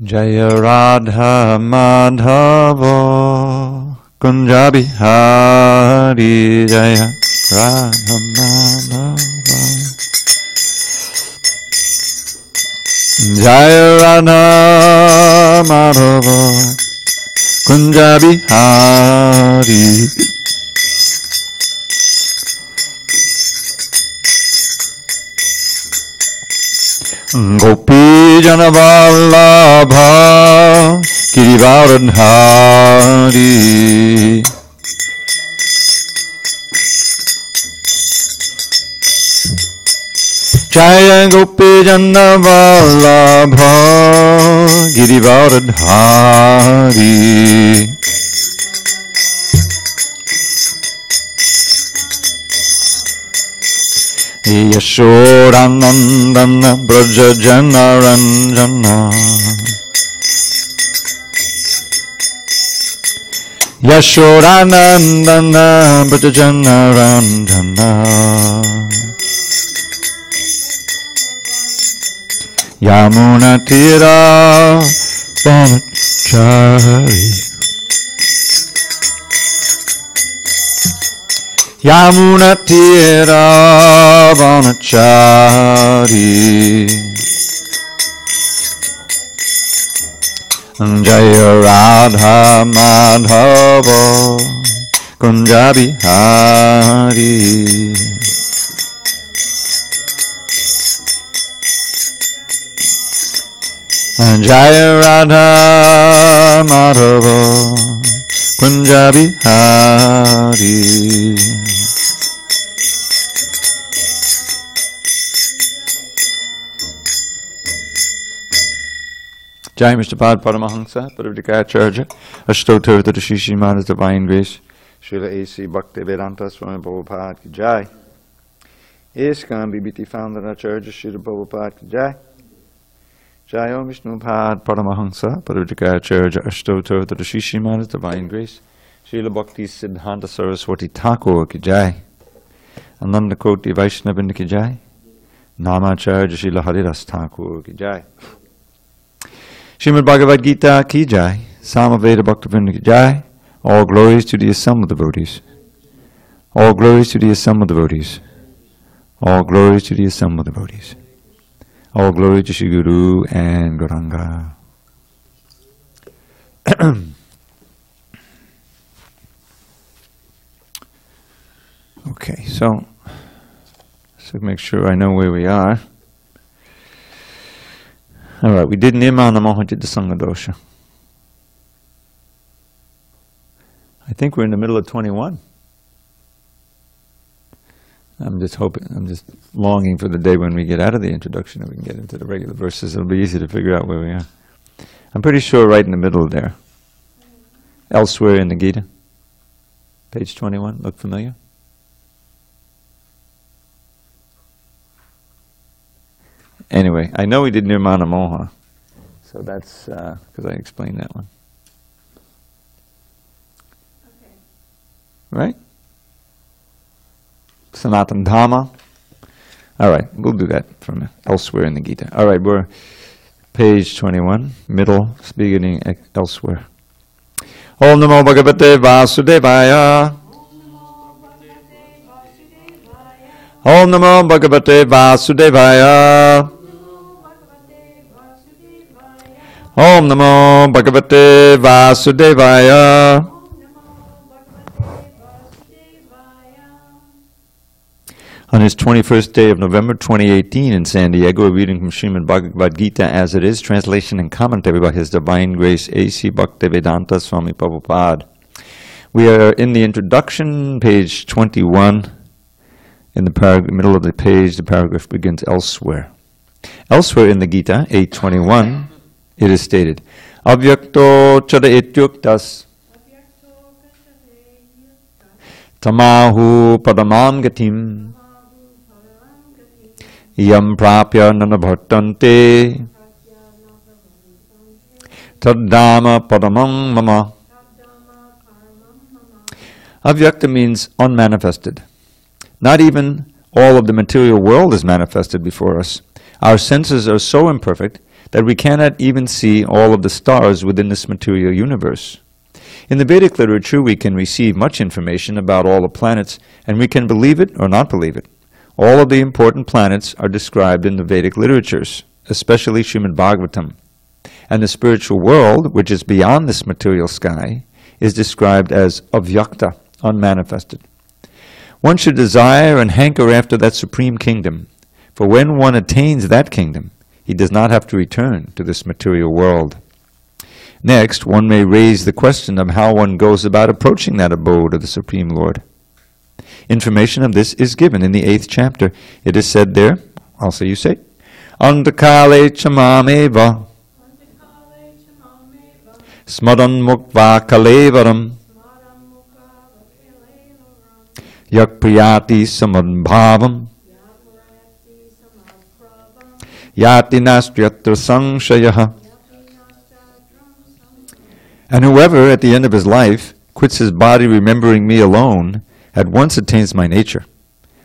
Jaya Radha Madhava Kunja Bihari Jaya Radha Madhava Jaya Radha Madhava Kunja Bihari Gopi Jana Vallabha Girivardhari Jaya Gopi Jana Vallabha Girivardhari Yashodanandana Braja Jana Ranjana Yashodanandana Braja Jana Ranjana Yamuna Tira Brahmachari Yamuna Tira Vanachari Jaya Radha Madhava Kunja Bihari Jaya Radha Madhava Kunja Bihari Jai Mr. Pad Paramahansa, Bhagavadgitacharya, Ashtotar to the Shishimana's Divine Grace, Srila A.C. Bhaktivedanta Swami Prabhupada ki Jai. ISKCON BBT founder Acharya Srila Prabhupada ki Jai. Jai Om Vishnu Pad Paramahansa, Bhagavadgitacharya, Ashtotar to the Shishimana's Divine Grace, Srila Bhakti Siddhanta Saraswati Thakur ki Jai. Ananda Koti Vaishnavindra ki Jai. Namacharya Srila Haridas Thakur ki Jai. Srimad Bhagavad Gita ki Jai, Samaveda Bhaktivinoda ki Jai, all glories to the assembled devotees. All glories to the assembled devotees. All glories to the assembled devotees. All glory to Shri Guru and Gauranga. Okay, so make sure I know where we are. All right, we did Nirmana Mohajita Sangha Dosha. I think we're in the middle of 21. I'm just longing for the day when we get out of the introduction and we can get into the regular verses. It'll be easy to figure out where we are. I'm pretty sure right in the middle there. Elsewhere in the Gita. Page 21, look familiar? Anyway, I know we did Nirmana Moha, so that's because I explained that one. Okay. Right? Sanatan Dhamma. All right, we'll do that from elsewhere in the Gita. All right, we're page 21, middle, beginning elsewhere. Om Namo Bhagavate Vasudevaya. Om Namo Bhagavate Vasudevaya. Om Namo Bhagavate Vasudevaya. On his 21st day of November 2018 in SanDiego, a reading from Srimad Bhagavad Gita as it is, translation and commentary by His Divine Grace A.C. Bhaktivedanta Swami Prabhupada. We are in the introduction, page 21. In the middle of the page, the paragraph begins elsewhere. Elsewhere in the Gita, 8:21, it is stated, Avyakto chada ityuktas tamahu padamam gatim yam prapya nanabhartante taddama padamam mama. Avyakta means unmanifested. Not even all of the material world is manifested before us. Our senses are so imperfect that we cannot even see all of the stars within this material universe. In the Vedic literature, we can receive much information about all the planets, and we can believe it or not believe it. All of the important planets are described in the Vedic literatures, especially Srimad Bhagavatam. And the spiritual world, which is beyond this material sky, is described as avyakta, unmanifested. One should desire and hanker after that supreme kingdom, for when one attains that kingdom, he does not have to return to this material world. Next, one may raise the question of how one goes about approaching that abode of the Supreme Lord. Information of this is given in the 8th chapter. It is said there, also you say, Antakale chamameva smaran mukva kalevaram yak priyati samadbhavam yati nastyatra sangshayaha. And whoever, at the end of his life, quits his body remembering me alone, at once attains my nature.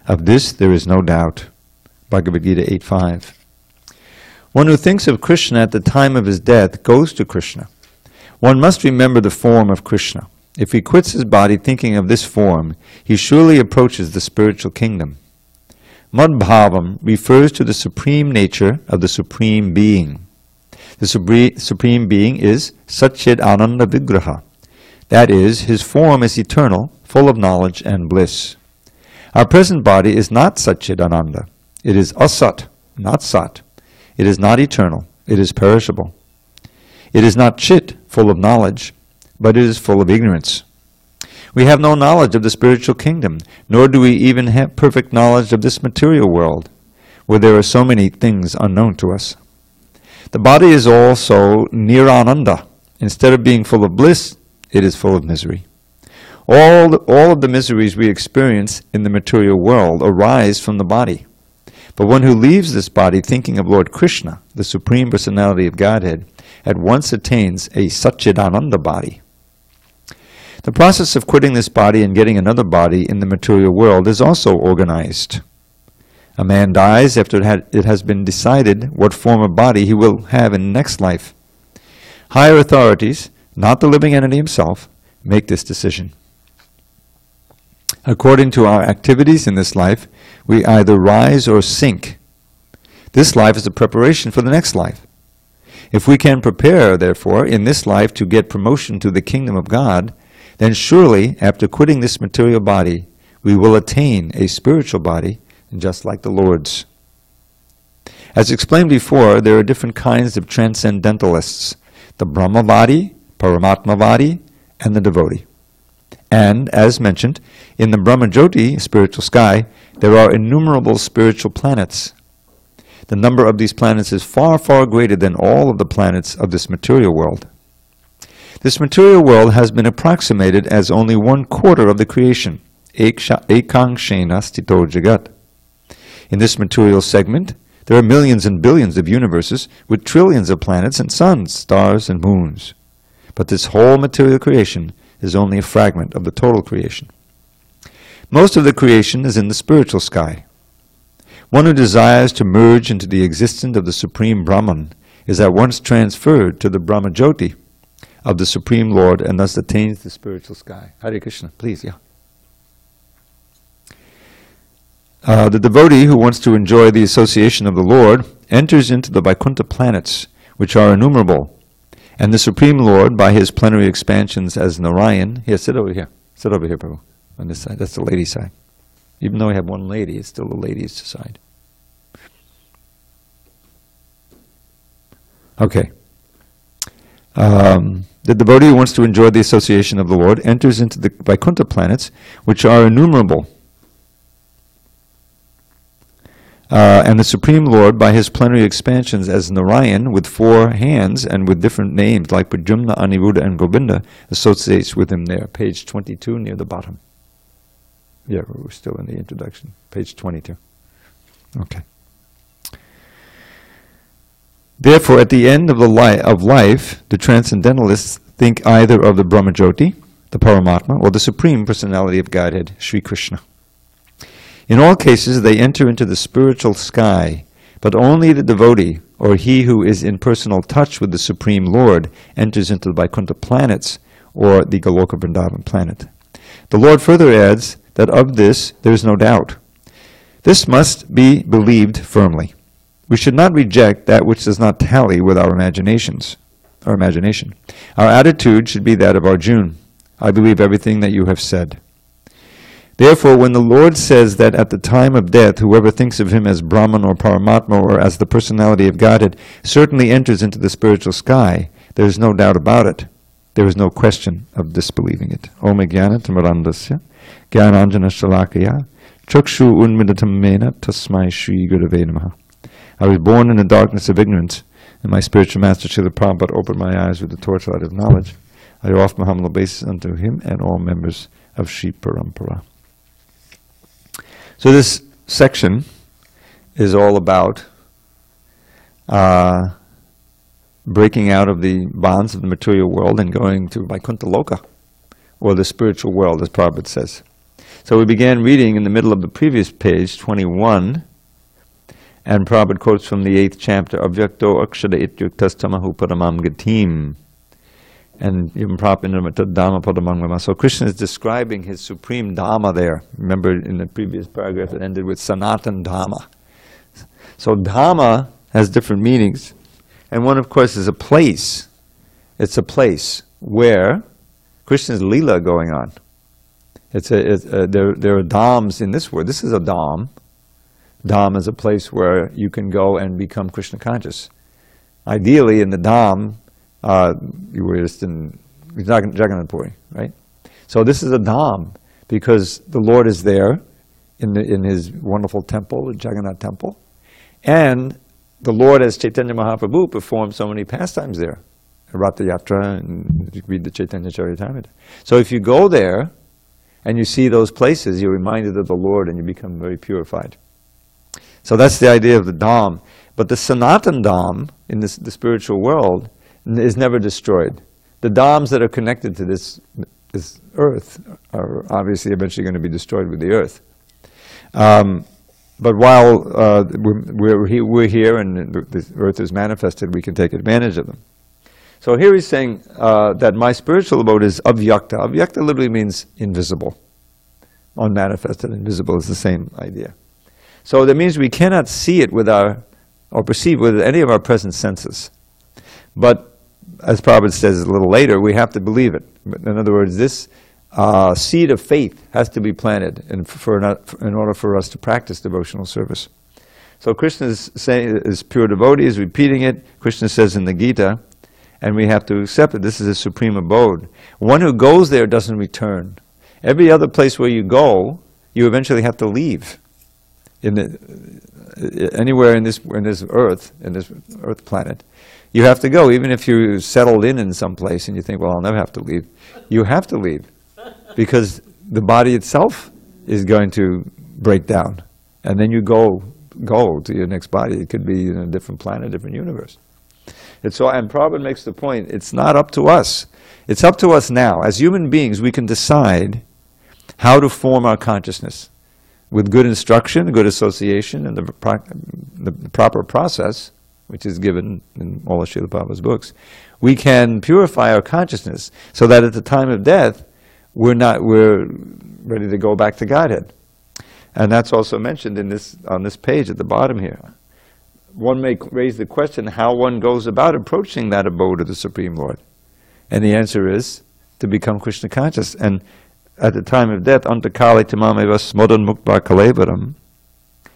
Of this there is no doubt. Bhagavad Gita 8.5. One who thinks of Krishna at the time of his death goes to Krishna. One must remember the form of Krishna. If he quits his body thinking of this form, he surely approaches the spiritual kingdom. Madbhavam refers to the supreme nature of the Supreme Being. The Supreme Being is Satchid Ananda Vigraha. That is, his form is eternal, full of knowledge and bliss. Our present body is not Satchid Ananda. It is Asat, not Sat. It is not eternal. It is perishable. It is not Chit, full of knowledge, but it is full of ignorance. We have no knowledge of the spiritual kingdom, nor do we even have perfect knowledge of this material world, where there are so many things unknown to us. The body is also Nirananda. Instead of being full of bliss, it is full of misery. All of the miseries we experience in the material world arise from the body. But one who leaves this body thinking of Lord Krishna, the Supreme Personality of Godhead, at once attains a Satchidananda body. The process of quitting this body and getting another body in the material world is also organized. A man dies after it has been decided what form of body he will have in the next life. Higher authorities, not the living entity himself, make this decision. According to our activities in this life, we either rise or sink. This life is a preparation for the next life. If we can prepare, therefore, in this life to get promotion to the kingdom of God, then surely, after quitting this material body, we will attain a spiritual body, just like the Lord's. As explained before, there are different kinds of transcendentalists, the Brahmavadi, Paramatmavadi, and the devotee. And, as mentioned, in the Brahmajyoti, spiritual sky, there are innumerable spiritual planets. The number of these planets is far, far greater than all of the planets of this material world. This material world has been approximated as only 1/4 of the creation, ekang shena stito jagat. In this material segment, there are millions and billions of universes with trillions of planets and suns, stars and moons. But this whole material creation is only a fragment of the total creation. Most of the creation is in the spiritual sky. One who desires to merge into the existence of the Supreme Brahman is at once transferred to the Brahmajyoti of the Supreme Lord and thus attains the spiritual sky. Hare Krishna, please, yeah. The devotee who wants to enjoy the association of the Lord enters into the Vaikuntha planets, which are innumerable, and the Supreme Lord, by his plenary expansions as Narayan, here, sit over here, Prabhu, on this side, that's the lady side. Even though we have one lady, it's still the ladies' side. Okay. The devotee who wants to enjoy the association of the Lord enters into the Vaikuntha planets, which are innumerable. And the Supreme Lord, by his plenary expansions as Narayan, with 4 hands and with different names like Pradyumna, Aniruddha, and Govinda, associates with him there. Page 22 near the bottom. Yeah, we're still in the introduction. Page 22. Okay. Therefore, at the end of life, the transcendentalists think either of the Brahmajyoti, the Paramatma, or the Supreme Personality of Godhead, Sri Krishna. In all cases, they enter into the spiritual sky, but only the devotee or he who is in personal touch with the Supreme Lord, enters into the Vaikuntha planets, or the Goloka Vrindavan planet. The Lord further adds that of this there is no doubt. This must be believed firmly. We should not reject that which does not tally with our imagination. Our attitude should be that of Arjuna. I believe everything that you have said. Therefore, when the Lord says that at the time of death, whoever thinks of him as Brahman or Paramatma or as the personality of Godhead certainly enters into the spiritual sky, there is no doubt about it. There is no question of disbelieving it. Om Jnana Tamarandasya Jnananjana Shalakaya Chakshu Unmidatam Mena Tasmai Shri Gurave Namaha. I was born in the darkness of ignorance, and my spiritual master Srila Prabhupada opened my eyes with the torchlight of knowledge. I offer my humble obeisance unto him and all members of Shri Parampara. So this section is all about breaking out of the bonds of the material world and going to Vaikuntha Loka, or the spiritual world, as Prabhupada says. So we began reading in the middle of the previous page, 21, and Prabhupada quotes from the 8th chapter, Avyakto Akshada Ityuktas Tamahu Padamam Gatim. And even Dhamma. So Krishna is describing his supreme Dhamma there. Remember in the previous paragraph it ended with Sanatan Dhamma. So Dhamma has different meanings. And one, of course, is a place. It's a place where Krishna's Leela going on. There are Dhams in this world. This is a Dham. Dham is a place where you can go and become Krishna conscious. Ideally, in the Dham, you were just in Jagannath Puri, right? So this is a Dham, because the Lord is there in his wonderful temple, the Jagannath temple, and the Lord, as Chaitanya Mahaprabhu, performed so many pastimes there, Ratha Yatra, and you read the Chaitanya Charitamrita. So if you go there and you see those places, you're reminded of the Lord and you become very purified. So that's the idea of the Dham. But the Sanatan Dham in the spiritual world is never destroyed. The Dhams that are connected to this earth are obviously eventually going to be destroyed with the earth. But while we're here and the earth is manifested, we can take advantage of them. So here he's saying that my spiritual abode is avyakta. Avyakta literally means invisible. Unmanifested, invisible is the same idea. So that means we cannot see it or perceive with any of our present senses. But as Prabhupada says a little later, we have to believe it. In other words, this seed of faith has to be planted in order for us to practice devotional service. So Krishna is saying, is pure devotee, is repeating it. Krishna says in the Gita, and we have to accept it. This is a supreme abode. One who goes there doesn't return. Every other place where you go, you eventually have to leave. Anywhere in this earth planet, you have to go. Even if you're settled in some place and you think, well, I'll never have to leave, you have to leave, because the body itself is going to break down, and then you go to your next body. It could be in a different planet, different universe. And Prabhupada makes the point, it's not up to us. It's up to us now. As human beings, we can decide how to form our consciousness. With good instruction, good association, and the proper process, which is given in all of Srila Prabhupada's books, we can purify our consciousness so that at the time of death, we're ready to go back to Godhead. And that's also mentioned on this page at the bottom here. One may raise the question how one goes about approaching that abode of the Supreme Lord. And the answer is to become Krishna conscious. And at the time of death, antakale tamameva smodan mukta kalevaram,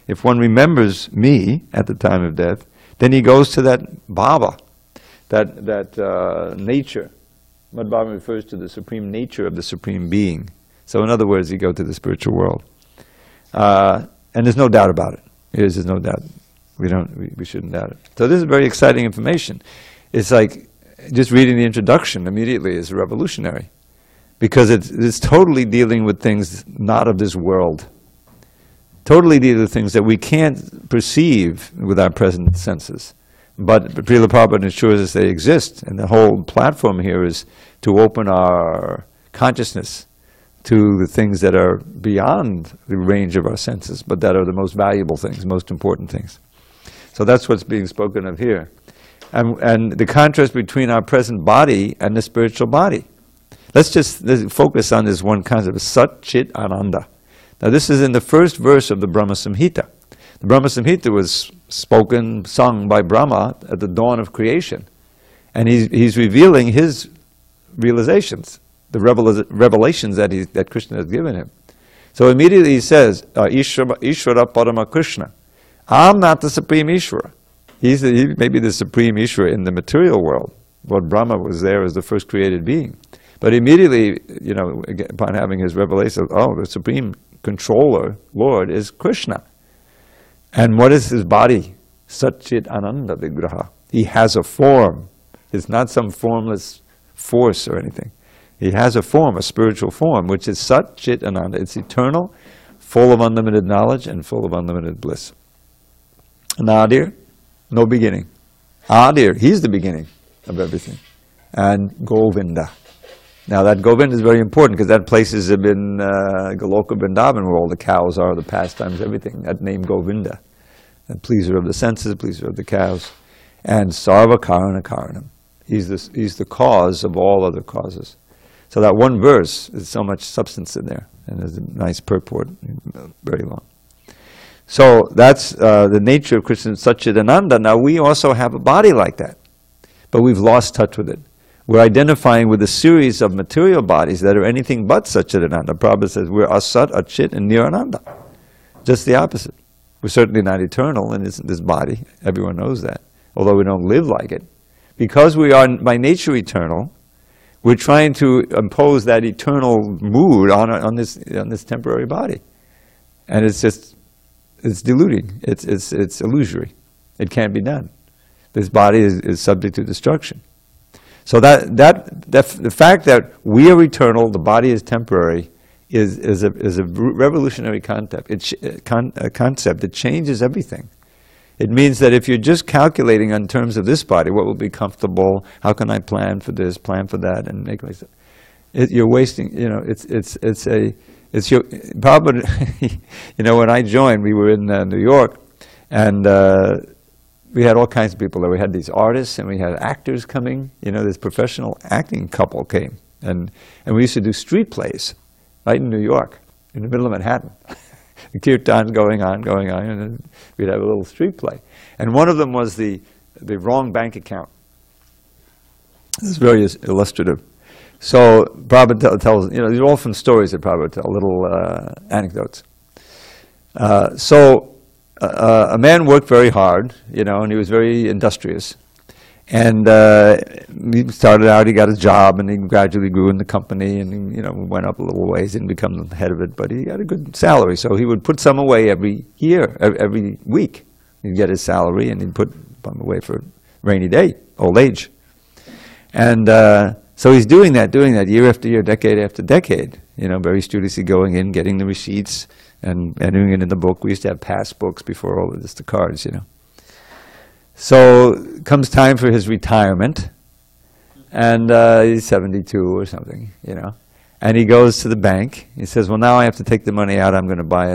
if one remembers me at the time of death, then he goes to that bhava, that nature. Madhbhava refers to the supreme nature of the supreme being. So in other words, you go to the spiritual world. And there's no doubt about it. There's no doubt. We shouldn't doubt it. So this is very exciting information. It's like just reading the introduction immediately is revolutionary, because it's totally dealing with things not of this world. Totally dealing with things that we can't perceive with our present senses. But Srila Prabhupada ensures us they exist, and the whole platform here is to open our consciousness to the things that are beyond the range of our senses, but that are the most valuable things, most important things. So that's what's being spoken of here. And the contrast between our present body and the spiritual body. Let's focus on this one concept, Sat Chit Ananda. Now this is in the first verse of the Brahma Samhita. The Brahma Samhita was sung by Brahma at the dawn of creation. And he's revealing his realizations, the revelations that Krishna has given him. So immediately he says, Ishvara Parama Krishna. I'm not the Supreme Ishvara. He may be the Supreme Ishvara in the material world. Lord Brahma was there as the first created being. But immediately, upon having his revelation, the Supreme Controller, Lord, is Krishna. And what is his body? Satchit Ananda Vigraha. He has a form. It's not some formless force or anything. He has a form, a spiritual form, which is Sat Chit Ananda. It's eternal, full of unlimited knowledge and full of unlimited bliss. Nadir, no beginning. Adir, he's the beginning of everything. And Govinda. Now that Govinda is very important because that place is in Goloka Vrindavan where all the cows are, the pastimes, everything. That name Govinda. The pleaser of the senses, pleaser of the cows. And Sarva Karana Karanam. He's the cause of all other causes. So that one verse, there's so much substance in there. And there's a nice purport, very long. So that's the nature of Krishna Satchidananda. Now we also have a body like that. But we've lost touch with it. We're identifying with a series of material bodies that are anything but Satchidananda. Prabhupada says we're Asat, Achit, and Nirananda. Just the opposite. We're certainly not eternal in this body. Everyone knows that. Although we don't live like it. Because we are by nature eternal, we're trying to impose that eternal mood on this temporary body. And it's deluding. It's illusory. It can't be done. This body is subject to destruction. So the fact that we are eternal, the body is temporary, is a revolutionary concept. It changes everything. It means that if you're just calculating in terms of this body, what will be comfortable, how can I plan for this, plan for that, and make myself, you're wasting. It's your probably. When I joined, we were in New York, and we had all kinds of people there. We had these artists, and we had actors coming. This professional acting couple came, and we used to do street plays, right in New York, in the middle of Manhattan. The kirtans going on, and then we'd have a little street play. And one of them was the wrong bank account. It's very illustrative. So Prabhupada tells, these are all from stories that Prabhupada tell, little anecdotes. So a man worked very hard, and he was very industrious. And he started out, he got his job, and he gradually grew in the company, and went up a little ways, didn't become the head of it, but he got a good salary. So he would put some away every year, every week. He'd get his salary, and he'd put some away for a rainy day, old age. And so he's doing that year after year, decade after decade, very studiously going in, getting the receipts, and entering it in the book. We used to have pass books before all of this, the cards, So comes time for his retirement, and he's 72 or something, And he goes to the bank. He says, well, now I have to take the money out. I'm going to buy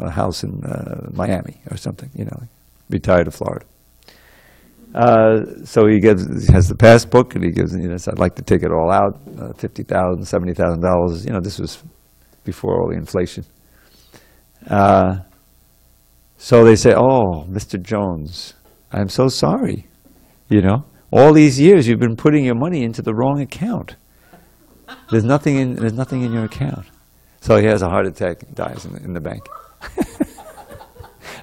a house in Miami or something, retire to Florida. So he has the passbook, and he gives, says, I'd like to take it all out, $50,000, $70,000. This was before all the inflation. So they say, oh, Mr. Jones, I'm so sorry. All these years you've been putting your money into the wrong account. There's nothing in your account. So he has a heart attack and dies in the bank.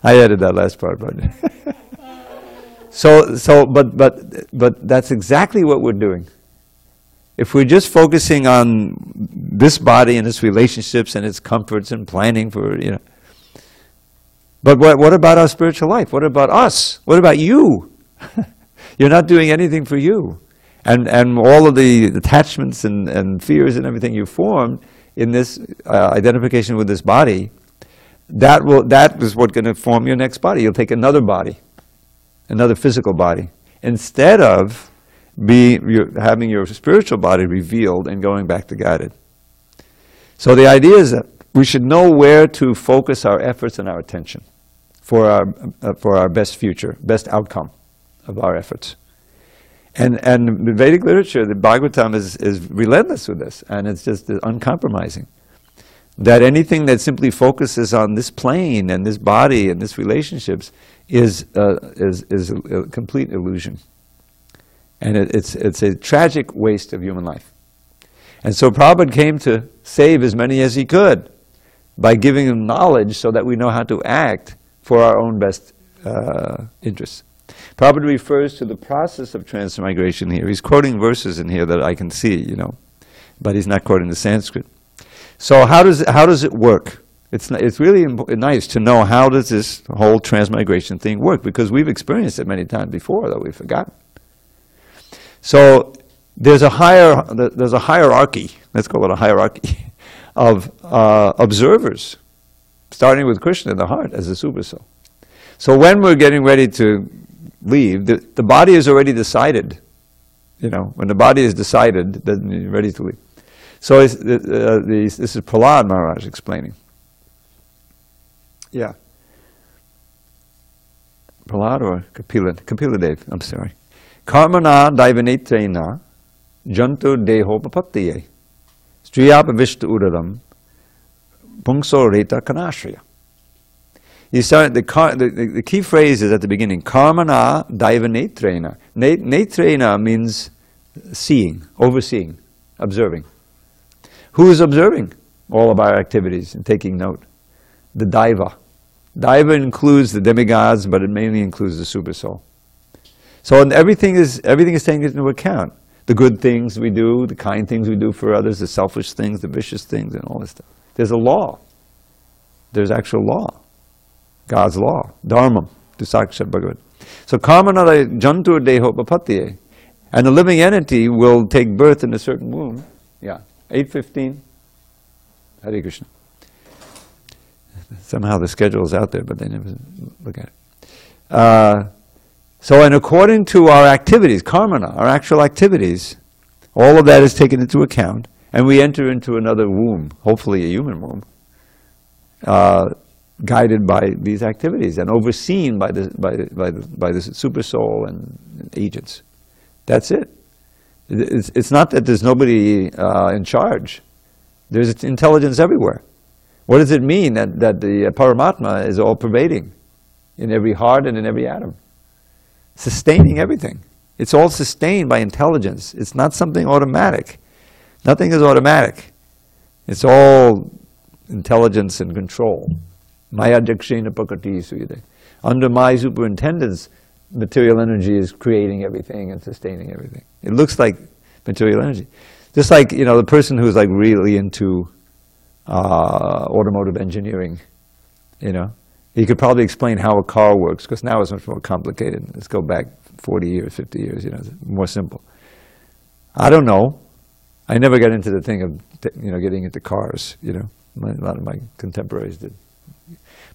I added that last part, but but that's exactly what we're doing. If we're just focusing on this body and its relationships and its comforts and planning for, But what about our spiritual life? What about us? What about you? You're not doing anything for you. And all of the attachments and fears and everything you form in this identification with this body, that is what's going to form your next body. You'll take another body, another physical body, instead of having your spiritual body revealed and going back to guided. So the idea is that we should know where to focus our efforts and our attention. for our best future, best outcome of our efforts. And the Vedic literature, the Bhagavatam is relentless with this, and it's just uncompromising. That anything that simply focuses on this plane and this body and this relationships is a complete illusion. And it's a tragic waste of human life. And so Prabhupada came to save as many as he could by giving them knowledge so that we know how to act for our own best interests. Prabhupada refers to the process of transmigration here. He's quoting verses in here that I can see, but he's not quoting the Sanskrit. So how does it work? It's really nice to know how does this whole transmigration thing work, because we've experienced it many times before that we've forgotten. So there's a hierarchy, let's call it a hierarchy, of observers, starting with Krishna in the heart as a super soul. So when we're getting ready to leave, the body is already decided. When the body is decided, then you're ready to leave. So this is Prahlad Maharaj explaining. Yeah. Prahlad or Kapila Dev, I'm sorry. Karmana daivanetrena jantu dehopapattiye striyapavishta udaram pungso reta kanashraya. You start, the key phrase is at the beginning, karmana daivanetrena. Netrena means seeing, overseeing, observing. Who is observing all of our activities and taking note? The Daiva. Daiva includes the demigods, but it mainly includes the super soul. So everything is taken into account. The good things we do, the kind things we do for others, the selfish things, the vicious things, and all this stuff. There's a law. There's actual law. God's law. Dharma. To Sakshat Bhagavad. So karmanara jantur deho papatye. And the living entity will take birth in a certain womb. Yeah. 8:15. Hare Krishna. Somehow the schedule is out there, but they never look at it. So, and according to our activities, karmana, our actual activities, all of that is taken into account, and we enter into another womb, hopefully a human womb, guided by these activities and overseen by the super soul and agents. That's it. It's not that there's nobody in charge. There's intelligence everywhere. What does it mean that the Paramatma is all pervading in every heart and in every atom? Sustaining everything. It's all sustained by intelligence. It's not something automatic. Nothing is automatic. It's all intelligence and control. Maya jakshena prakati suyade. Under my superintendence, material energy is creating everything and sustaining everything. It looks like material energy. Just like, the person who's like really into automotive engineering, he could probably explain how a car works, because now it's much more complicated. Let's go back 40 years, 50 years, it's more simple. I don't know. I never got into the thing of, getting into cars, a lot of my contemporaries did.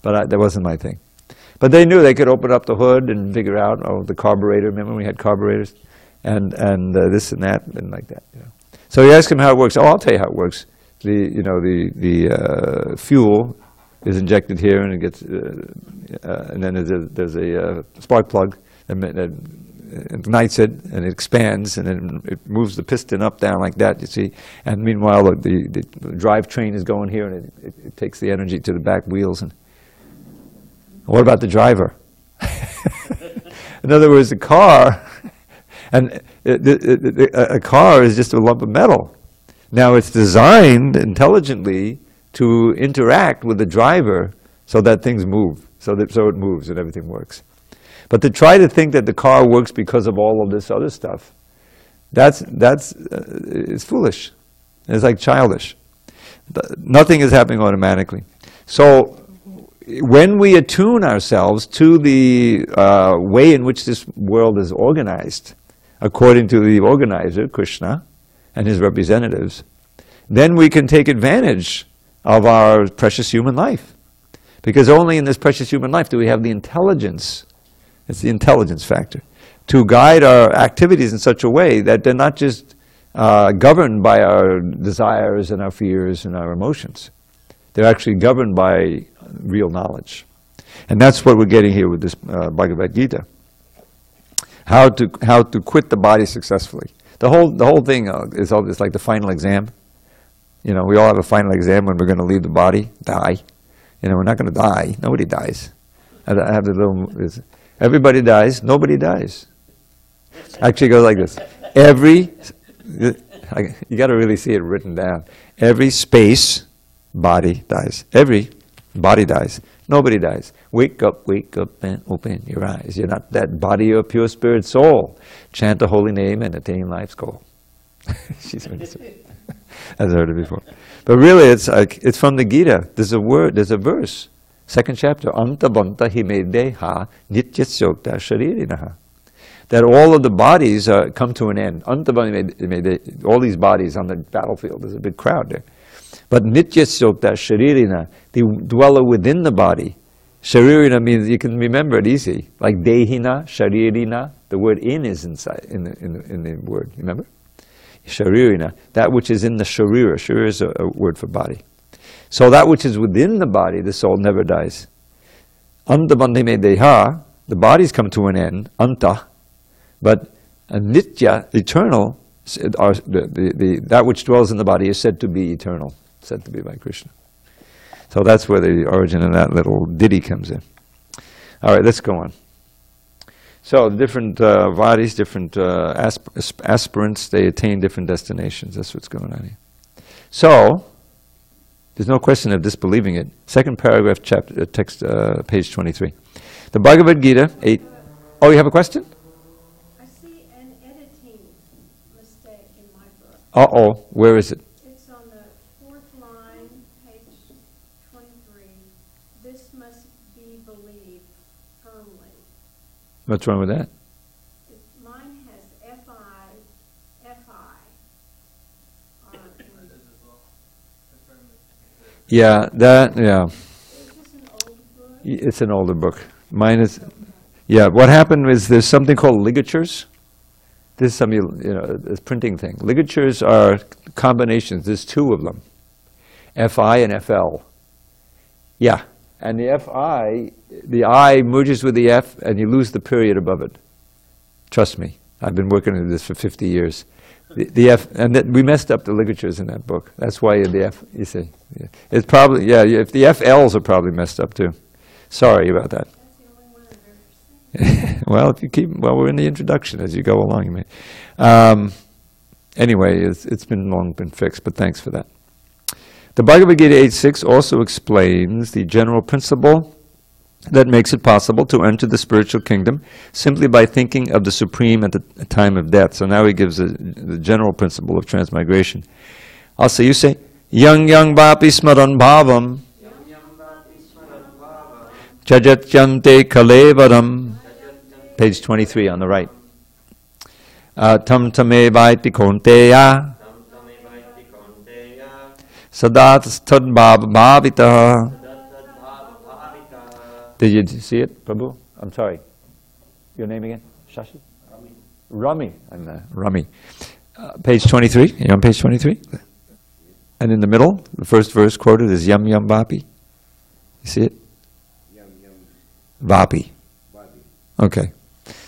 But that wasn't my thing. But they knew they could open up the hood and figure out, the carburetor. Remember when we had carburetors? And this and that, and like that. So you ask him how it works. Oh, I'll tell you how it works. The fuel is injected here, and it gets, and then there's a spark plug that ignites it, and it expands, and then it moves the piston up, down like that. You see, and meanwhile the drivetrain is going here, and it takes the energy to the back wheels. And what about the driver? In other words, the car, and a car is just a lump of metal. Now it's designed intelligently to interact with the driver so that things move, so it moves and everything works. But to try to think that the car works because of all of this other stuff, it's foolish. It's like childish. Nothing is happening automatically. So when we attune ourselves to the way in which this world is organized, according to the organizer, Krishna, and his representatives, then we can take advantage of our precious human life. Because only in this precious human life do we have the intelligence, it's the intelligence factor, to guide our activities in such a way that they're not just governed by our desires and our fears and our emotions. They're actually governed by real knowledge. And that's what we're getting here with this Bhagavad Gita. How to quit the body successfully. The whole thing is like the final exam. You know, we all have a final exam when we're going to leave the body, die. You know, we're not going to die. Nobody dies. I have the little. Everybody dies. Nobody dies. Actually, it goes like this. You got to really see it written down. Every space body dies. Every body dies. Nobody dies. Wake up, and open your eyes. You're not that body, you're a pure spirit soul. Chant the holy name and attain life's goal. I've heard it before. But really, it's from the Gita. There's a verse. Second chapter. Anta banta himedeha nityasyokta sharirinaha. That all of the bodies come to an end. Anta banta, all these bodies on the battlefield. There's a big crowd there. But nityasyokta sharirina, the dweller within the body. Sharirina means you can remember it easy. Like dehina, sharirina. The word in is inside in the word. You remember? Sharirina, that which is in the sharira. Sharira is a word for body. So that which is within the body, the soul never dies. Anta bandhime deha, the bodies come to an end, anta, but nitya, eternal, that which dwells in the body is said to be eternal, said to be by Krishna. So that's where the origin of that little ditty comes in. All right, let's go on. So different bodies, different aspirants, they attain different destinations. That's what's going on here. So, there's no question of disbelieving it. Second paragraph, chapter text, page 23. The Bhagavad Gita, 8. Oh, you have a question? I see an editing mistake in my book. Uh-oh, where is it? It's on the fourth line, page 23. This must be believed firmly. What's wrong with that? Mine has F-I. Yeah, yeah. Is this an old book? It's an older book. Mine is, yeah, what happened is there's something called ligatures. This is some, this printing thing. Ligatures are combinations. There's two of them. F-I and FL. Yeah. And the F-I, the I merges with the F and you lose the period above it. Trust me. I've been working on this for 50 years. The F, and we messed up the ligatures in that book. That's why the F, you see. Yeah. It's probably, yeah, if the FLs are probably messed up too. Sorry about that. That's the only one I've ever seen. Well, if you keep, well, we're in the introduction as you go along, you may. Anyway, it's long been fixed, but thanks for that. The Bhagavad Gita 8.6 also explains the general principle that makes it possible to enter the spiritual kingdom simply by thinking of the Supreme at the time of death. So now he gives the general principle of transmigration. Also, you say, Yang Bapi Smaran Bhavam Jajatyante Kalevaram. Page 23 on the right. Tam Tame Vaiti Konteya Sadat Tad Bhavita. Did you see it, Prabhu? I'm sorry. Your name again? Shashi? Rami. I'm Rami. Page 23. You're on page 23? And in the middle, the first verse quoted is Yam Yam Vapi. You see it? Yam Yam Vapi. Vapi. Okay.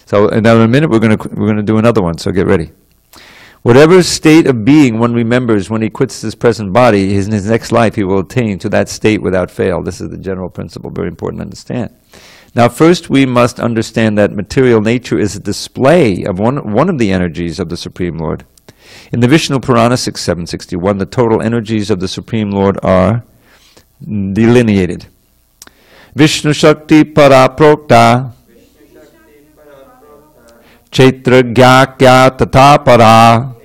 So, and now in a minute we're going to do another one, so get ready. Whatever state of being one remembers when he quits his present body, in his next life he will attain to that state without fail. This is the general principle, very important to understand. Now first we must understand that material nature is a display of one of the energies of the Supreme Lord. In the Vishnu Purana 6.761, the total energies of the Supreme Lord are delineated. Vishnu Shakti Paraprokta Chaitra Gyakya Tatapara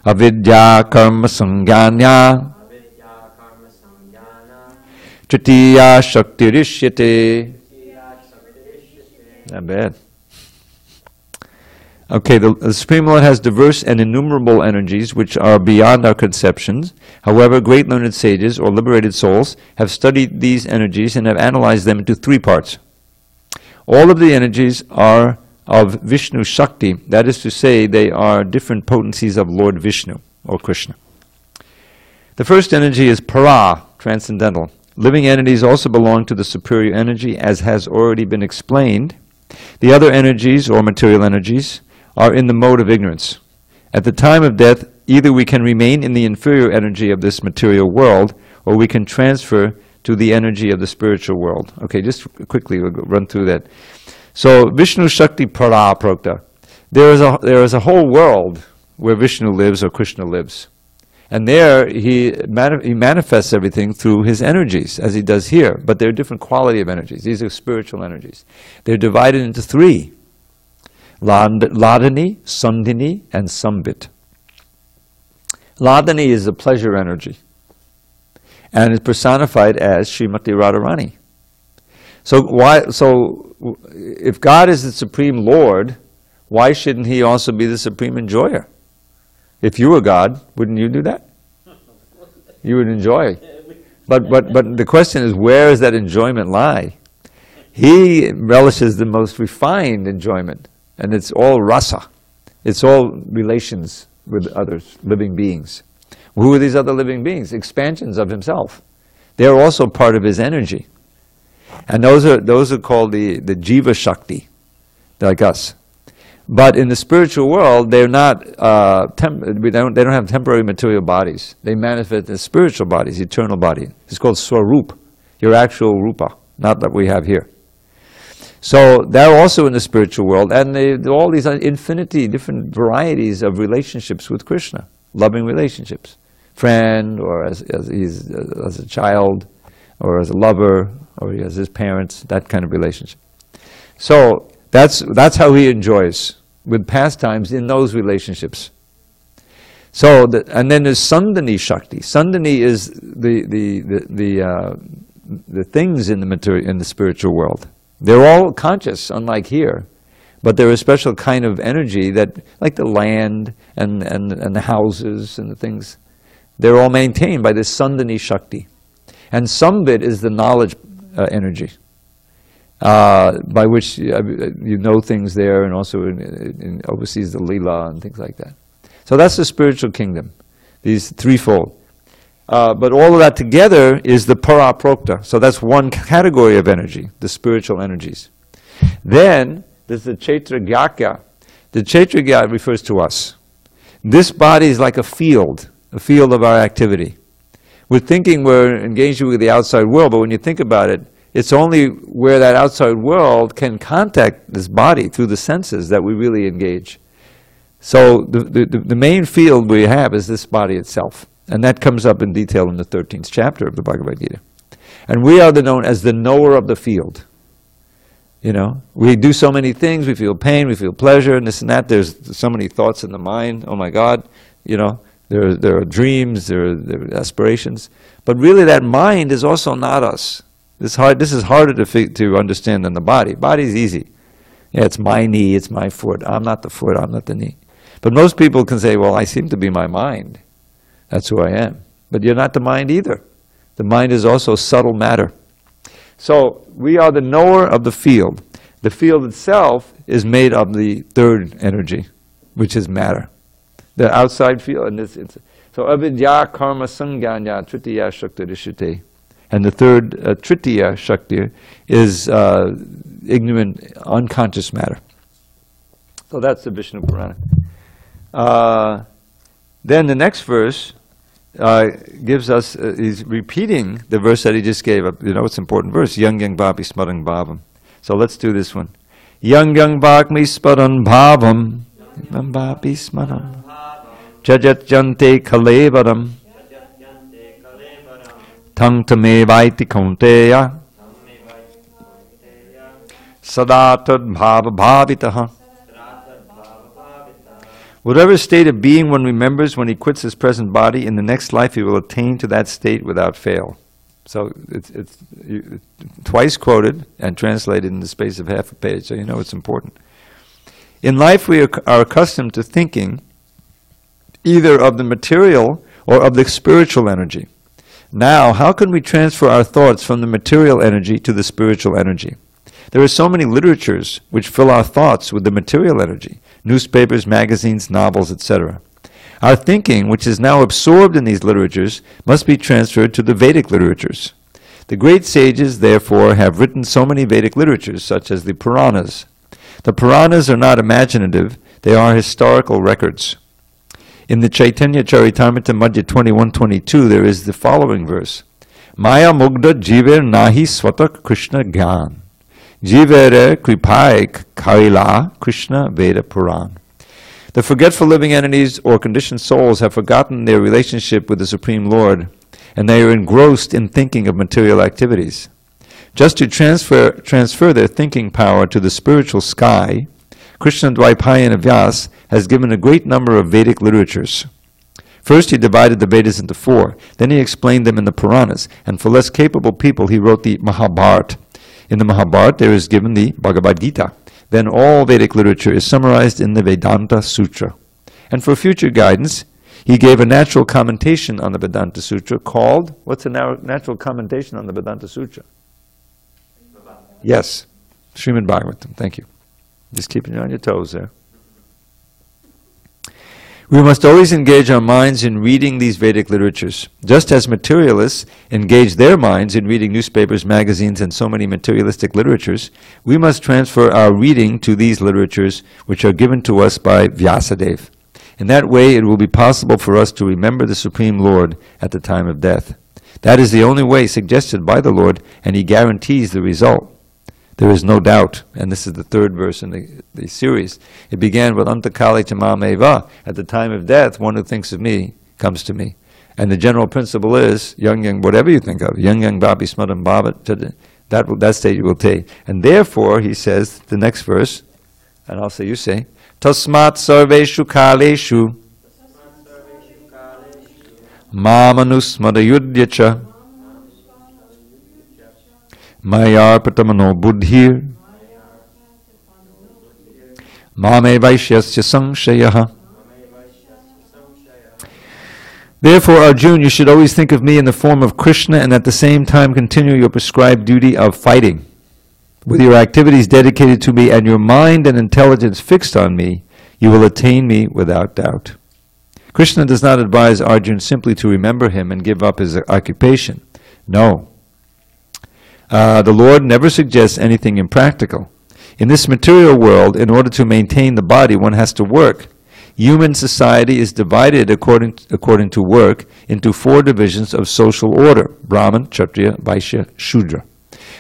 Avidya Karma Sangyanya Tritiya Shakti Rishyate. Not bad. Okay, the Supreme Lord has diverse and innumerable energies which are beyond our conceptions. However, great learned sages or liberated souls have studied these energies and have analyzed them into three parts. All of the energies are of Vishnu Shakti, that is to say, they are different potencies of Lord Vishnu, or Krishna. The first energy is Para, transcendental. Living entities also belong to the superior energy, as has already been explained. The other energies, or material energies, are in the mode of ignorance. At the time of death, either we can remain in the inferior energy of this material world, or we can transfer to the energy of the spiritual world. Okay, just quickly, we'll run through that. So, Vishnu Shakti Para Prokta. There is a whole world where Vishnu lives or Krishna lives. And there he manifests everything through his energies, as he does here. But they're different quality of energies. These are spiritual energies. They're divided into three: Ladani, Sandini, and Sambit. Ladani is the pleasure energy, and is personified as Srimati Radharani. So if God is the Supreme Lord, why shouldn't he also be the Supreme Enjoyer? If you were God, wouldn't you do that? You would enjoy. But the question is, where does that enjoyment lie? He relishes the most refined enjoyment, and it's all rasa. It's all relations with others, living beings. Who are these other living beings? Expansions of himself. They're also part of his energy. And those are called the Jiva Shakti, like us. But in the spiritual world, they're not. They don't have temporary material bodies. They manifest as spiritual bodies, eternal body. It's called Swarup, your actual rupa, not that we have here. So they're also in the spiritual world, and all these infinity, different varieties of relationships with Krishna, loving relationships, friend, or as a child, or as a lover, or as his parents, that kind of relationship. So that's how he enjoys, with pastimes in those relationships. So, and then there's Sandini Shakti. Sandini is the things in the spiritual world. They're all conscious, unlike here, but they're a special kind of energy that, like the land and the houses and the things, they're all maintained by this Sandini Shakti. And Sambit is the knowledge energy, by which you know things there, and also oversees the lila and things like that. So that's the spiritual kingdom, these threefold. But all of that together is the Paraprokta. So that's one category of energy, the spiritual energies. Then there's the Kshetragyaka. The Kshetragyaka refers to us. This body is like a field of our activity. We're thinking we're engaging with the outside world, but when you think about it, it's only where that outside world can contact this body through the senses that we really engage. So the main field we have is this body itself. And that comes up in detail in the 13th chapter of the Bhagavad Gita. And we are known as the knower of the field. You know, we do so many things, we feel pain, we feel pleasure, and this and that. There's so many thoughts in the mind. Oh my God, you know, there are dreams, there are aspirations. But really that mind is also not us. This is harder to understand than the body. Body's easy. Yeah, it's my knee, it's my foot. I'm not the foot, I'm not the knee. But most people can say, well, I seem to be my mind. That's who I am. But you're not the mind either. The mind is also subtle matter. So we are the knower of the field. The field itself is made of the third energy, which is matter. The outside field. And so avidya karma sanganya tritiya shakti rishite. And the third tritiya shakti is ignorant, unconscious matter. So that's the Vishnu Purana. Then the next verse gives us, he's repeating the verse that he just gave. You know, it's an important verse. Yang yang bhapi smarang bhavam. So let's do this one. Yang yang bhakmi smarang bhavam. Yang bhapi smarang. Jajat jante kalevaram. Tang tame vaiti kaunteya. Sadatad bhava bhavitaha. Whatever state of being one remembers when he quits his present body, in the next life he will attain to that state without fail. So it's twice quoted and translated in the space of half a page, so you know it's important. In life we are accustomed to thinking either of the material or of the spiritual energy. Now, how can we transfer our thoughts from the material energy to the spiritual energy? There are so many literatures which fill our thoughts with the material energy. Newspapers, magazines, novels, etc. Our thinking, which is now absorbed in these literatures, must be transferred to the Vedic literatures. The great sages, therefore, have written so many Vedic literatures, such as the Puranas. The Puranas are not imaginative, they are historical records. In the Chaitanya Charitamrita Madhya 21-22, there is the following verse. Maya Mugdha Jiver Nahi Swatak Krishna Gyan. Jivere Kripai Kaila Krishna Veda Puran. The forgetful living entities or conditioned souls have forgotten their relationship with the Supreme Lord, and they are engrossed in thinking of material activities. Just to transfer their thinking power to the spiritual sky, Krishna Dvaipayana Vyas has given a great number of Vedic literatures. First he divided the Vedas into 4, then he explained them in the Puranas, and for less capable people he wrote the Mahabharata. In the Mahabharata there is given the Bhagavad Gita. Then all Vedic literature is summarized in the Vedanta Sutra. And for future guidance, he gave a natural commentation on the Vedanta Sutra called, what's a natural commentation on the Vedanta Sutra? Yes, Srimad Bhagavatam, thank you. Just keeping you on your toes there. We must always engage our minds in reading these Vedic literatures. Just as materialists engage their minds in reading newspapers, magazines, and so many materialistic literatures, we must transfer our reading to these literatures which are given to us by Vyasadeva. In that way, it will be possible for us to remember the Supreme Lord at the time of death. That is the only way suggested by the Lord, and He guarantees the result. There is no doubt, and this is the 3rd verse in the series. It began with Antakali Tamameva. At the time of death, one who thinks of me comes to me. And the general principle is, yang, whatever you think of, yang, babi, smadam, bhavat, that state you will take. And therefore, he says, the next verse, and I'll say, you say, Tasmat sarveshu kaleshu mamanusmadayudyacha Mayarpatamano buddhir mame vaishyasya sangshayaha. Therefore, Arjuna, you should always think of me in the form of Krishna and at the same time continue your prescribed duty of fighting. With your activities dedicated to me and your mind and intelligence fixed on me, you will attain me without doubt. Krishna does not advise Arjuna simply to remember him and give up his occupation. No. The Lord never suggests anything impractical. In this material world, in order to maintain the body, one has to work. Human society is divided according to work into 4 divisions of social order: Brahman, Kshatriya, Vaishya, Shudra.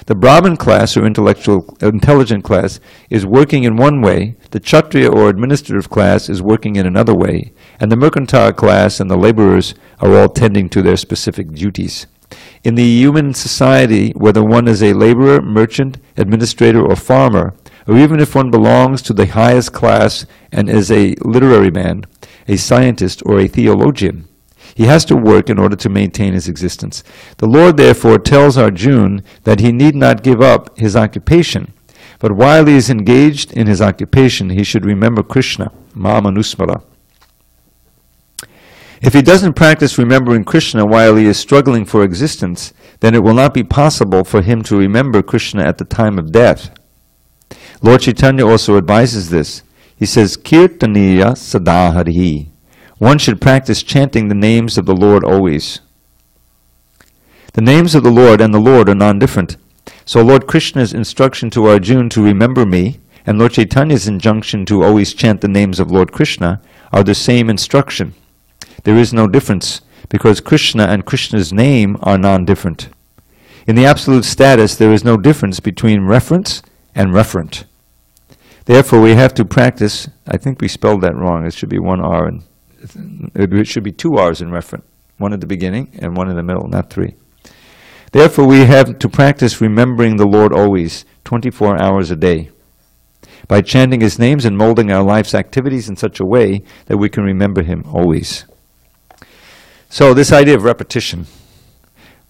The Brahman class, or intelligent class, is working in one way, the Kshatriya or administrative class is working in another way, and the mercantile class and the laborers are all tending to their specific duties. In the human society, whether one is a laborer, merchant, administrator, or farmer, or even if one belongs to the highest class and is a literary man, a scientist, or a theologian, he has to work in order to maintain his existence. The Lord therefore tells Arjuna that he need not give up his occupation, but while he is engaged in his occupation, he should remember Krishna, Mamanusmara. If he doesn't practice remembering Krishna while he is struggling for existence, then it will not be possible for him to remember Krishna at the time of death. Lord Chaitanya also advises this. He says, Kirtaniya sadaharihi. One should practice chanting the names of the Lord always. The names of the Lord and the Lord are non-different. So Lord Krishna's instruction to Arjuna to remember me, and Lord Chaitanya's injunction to always chant the names of Lord Krishna, are the same instruction. There is no difference, because Krishna and Krishna's name are non-different. In the absolute status, there is no difference between reference and referent. Therefore, we have to practice, I think we spelled that wrong, it should be 1 R, and it should be 2 R's in referent, 1 at the beginning and 1 in the middle, not 3. Therefore, we have to practice remembering the Lord always, 24 hours a day, by chanting His names and molding our life's activities in such a way that we can remember Him always. So this idea of repetition,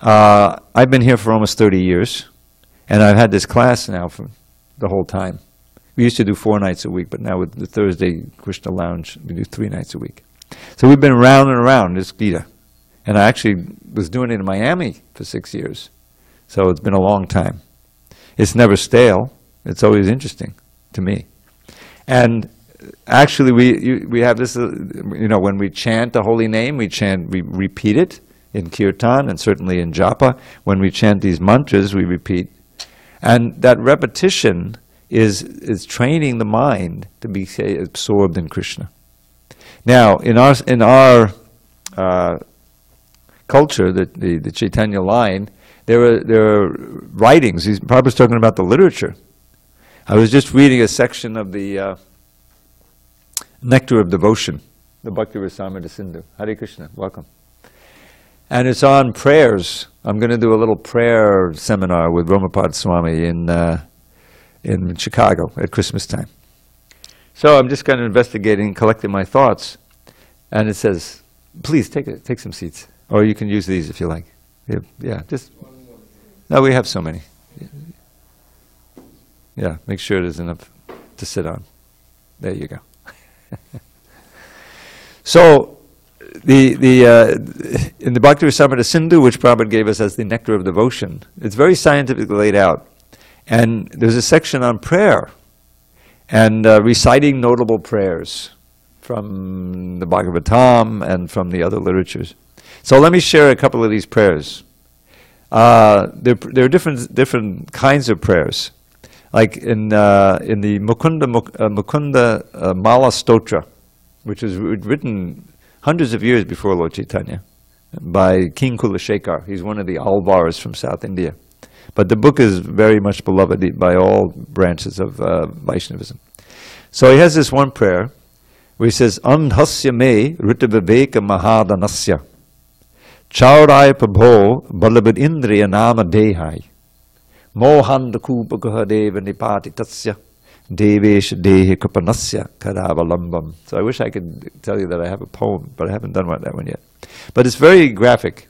I've been here for almost 30 years, and I've had this class now for the whole time. We used to do 4 nights a week, but now with the Thursday Krishna Lounge, we do 3 nights a week. So we've been around and around this Gita. And I actually was doing it in Miami for 6 years. So it's been a long time. It's never stale. It's always interesting to me. And actually we have this, when we chant the holy name, we repeat it. in kirtan and certainly in japa. When we chant these mantras, we repeat. And that repetition is training the mind to be, say, absorbed in Krishna. Now, in our culture, the Chaitanya line, there are writings. Prabhupada's talking about the literature. I was just reading a section of the Nectar of Devotion, the Bhakti Rasamrita Sindhu. Hare Krishna, welcome. And it's on prayers. I'm going to do a little prayer seminar with Romapad Swami in Chicago at Christmas time. So I'm just kind of investigating, collecting my thoughts, and it says, please take some seats, or you can use these if you like. Yeah, just, no, we have so many. Yeah, make sure there's enough to sit on. There you go. So, in the Bhakti Rasamrita Sindhu, which Prabhupada gave us as the Nectar of Devotion, it's very scientifically laid out. And there's a section on prayer and reciting notable prayers from the Bhagavatam and from the other literatures. So let me share a couple of these prayers. There are different kinds of prayers. Like in the Mukunda Mala Stotra, which was written hundreds of years before Lord Chaitanya by King Kulashekar. He's one of the Alvars from South India. But the book is very much beloved by all branches of Vaishnavism. So he has this one prayer where he says, Andhasya me ritaviveka mahadanasya chaurai prabho balabad indriya nama dehai mohanda kupagaha deva nipati tatsya devesh dehi kapanasya kadavalambam. So I wish I could tell you that I have a poem, but I haven't done that one yet. But it's very graphic.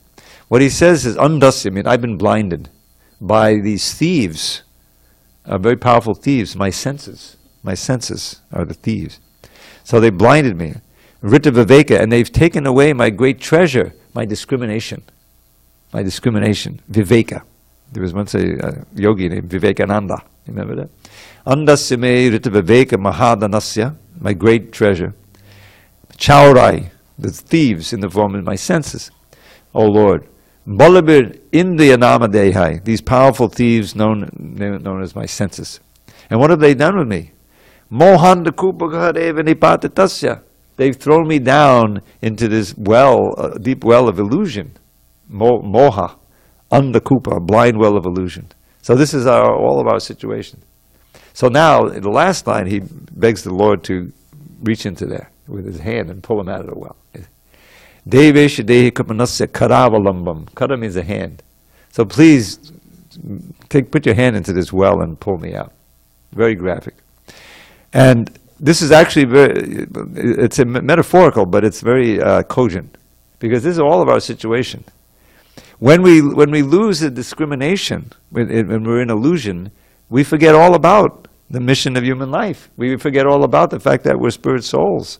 What he says is, Andhasya, I mean, I've been blinded by these thieves, very powerful thieves. My senses are the thieves. So they blinded me. Rita Viveka, and they've taken away my great treasure, my discrimination. Viveka. There was once a yogi named Vivekananda. Remember that? Andasya me Rita Viveka Mahadanasya, my great treasure. Chaurai, the thieves in the form of my senses. O Lord. Balabir Indriya Nama Dehai, these powerful thieves known as my senses. And what have they done with me? Mohanda Kupagahareva Nipatatasya. They've thrown me down into this well, deep well of illusion. Moha, Andakupa, a blind well of illusion. So this is all of our situation. So now, in the last line, he begs the Lord to reach into there with his hand and pull him out of the well. Devesha dehi kapanasya karavalambam. Kara means a hand. So please, put your hand into this well and pull me out. Very graphic. And this is actually it's metaphorical, but it's very cogent. Because this is all of our situation. When we lose the discrimination, when we're in illusion, we forget all about the mission of human life. We forget all about the fact that we're spirit souls.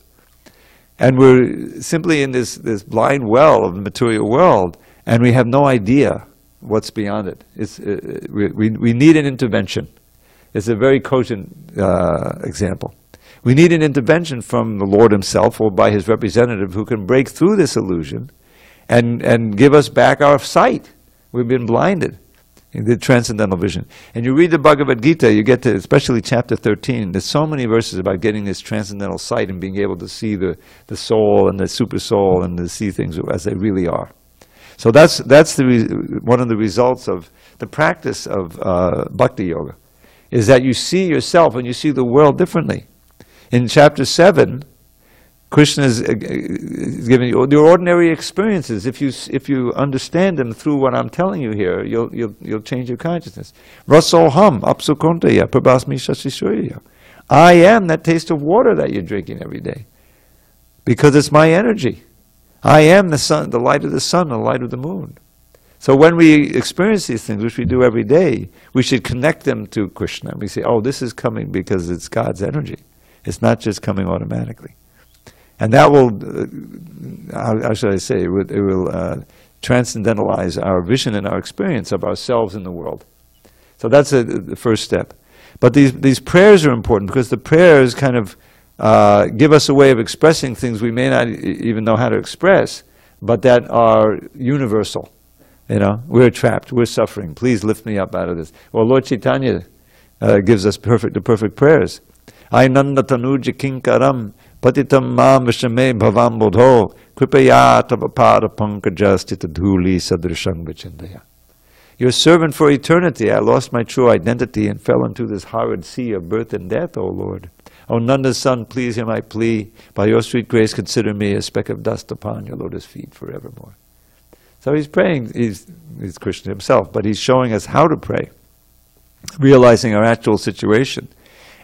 And we're simply in this blind well of the material world, and we have no idea what's beyond it. We need an intervention. It's a very cogent example. We need an intervention from the Lord himself or by his representative who can break through this illusion and give us back our sight. We've been blinded in the transcendental vision. And you read the Bhagavad Gita, you get to especially chapter 13. There's so many verses about getting this transcendental sight and being able to see the soul and the super soul and to see things as they really are. So that's one of the results of the practice of Bhakti Yoga, is that you see yourself and you see the world differently. In chapter 7, Krishna is giving you your ordinary experiences. If you understand them through what I'm telling you here, you'll change your consciousness. Rasoham apsukontaya prabhasmi shasishurya. I am that taste of water that you're drinking every day, because it's my energy. I am the sun, the light of the sun, the light of the moon. So when we experience these things, which we do every day, we should connect them to Krishna. We say, oh, this is coming because it's God's energy. It's not just coming automatically. And that will, how should I say, it will transcendentalize our vision and our experience of ourselves in the world. So that's the first step. But these prayers are important because the prayers kind of give us a way of expressing things we may not even know how to express, but that are universal. You know, we're trapped, we're suffering. Please lift me up out of this. Well, Lord Chaitanya gives us the perfect prayers. Ainanda tanuja kinkaram patitam mam vishame bhavam bodho kripaya tavapada pankajastita dhuli sadrishang vachindaya. Your servant for eternity, I lost my true identity and fell into this horrid sea of birth and death, O Lord. O Nanda's son, please hear my plea. By your sweet grace, consider me a speck of dust upon your lotus feet forevermore. So he's praying, he's Krishna himself, but he's showing us how to pray, realizing our actual situation.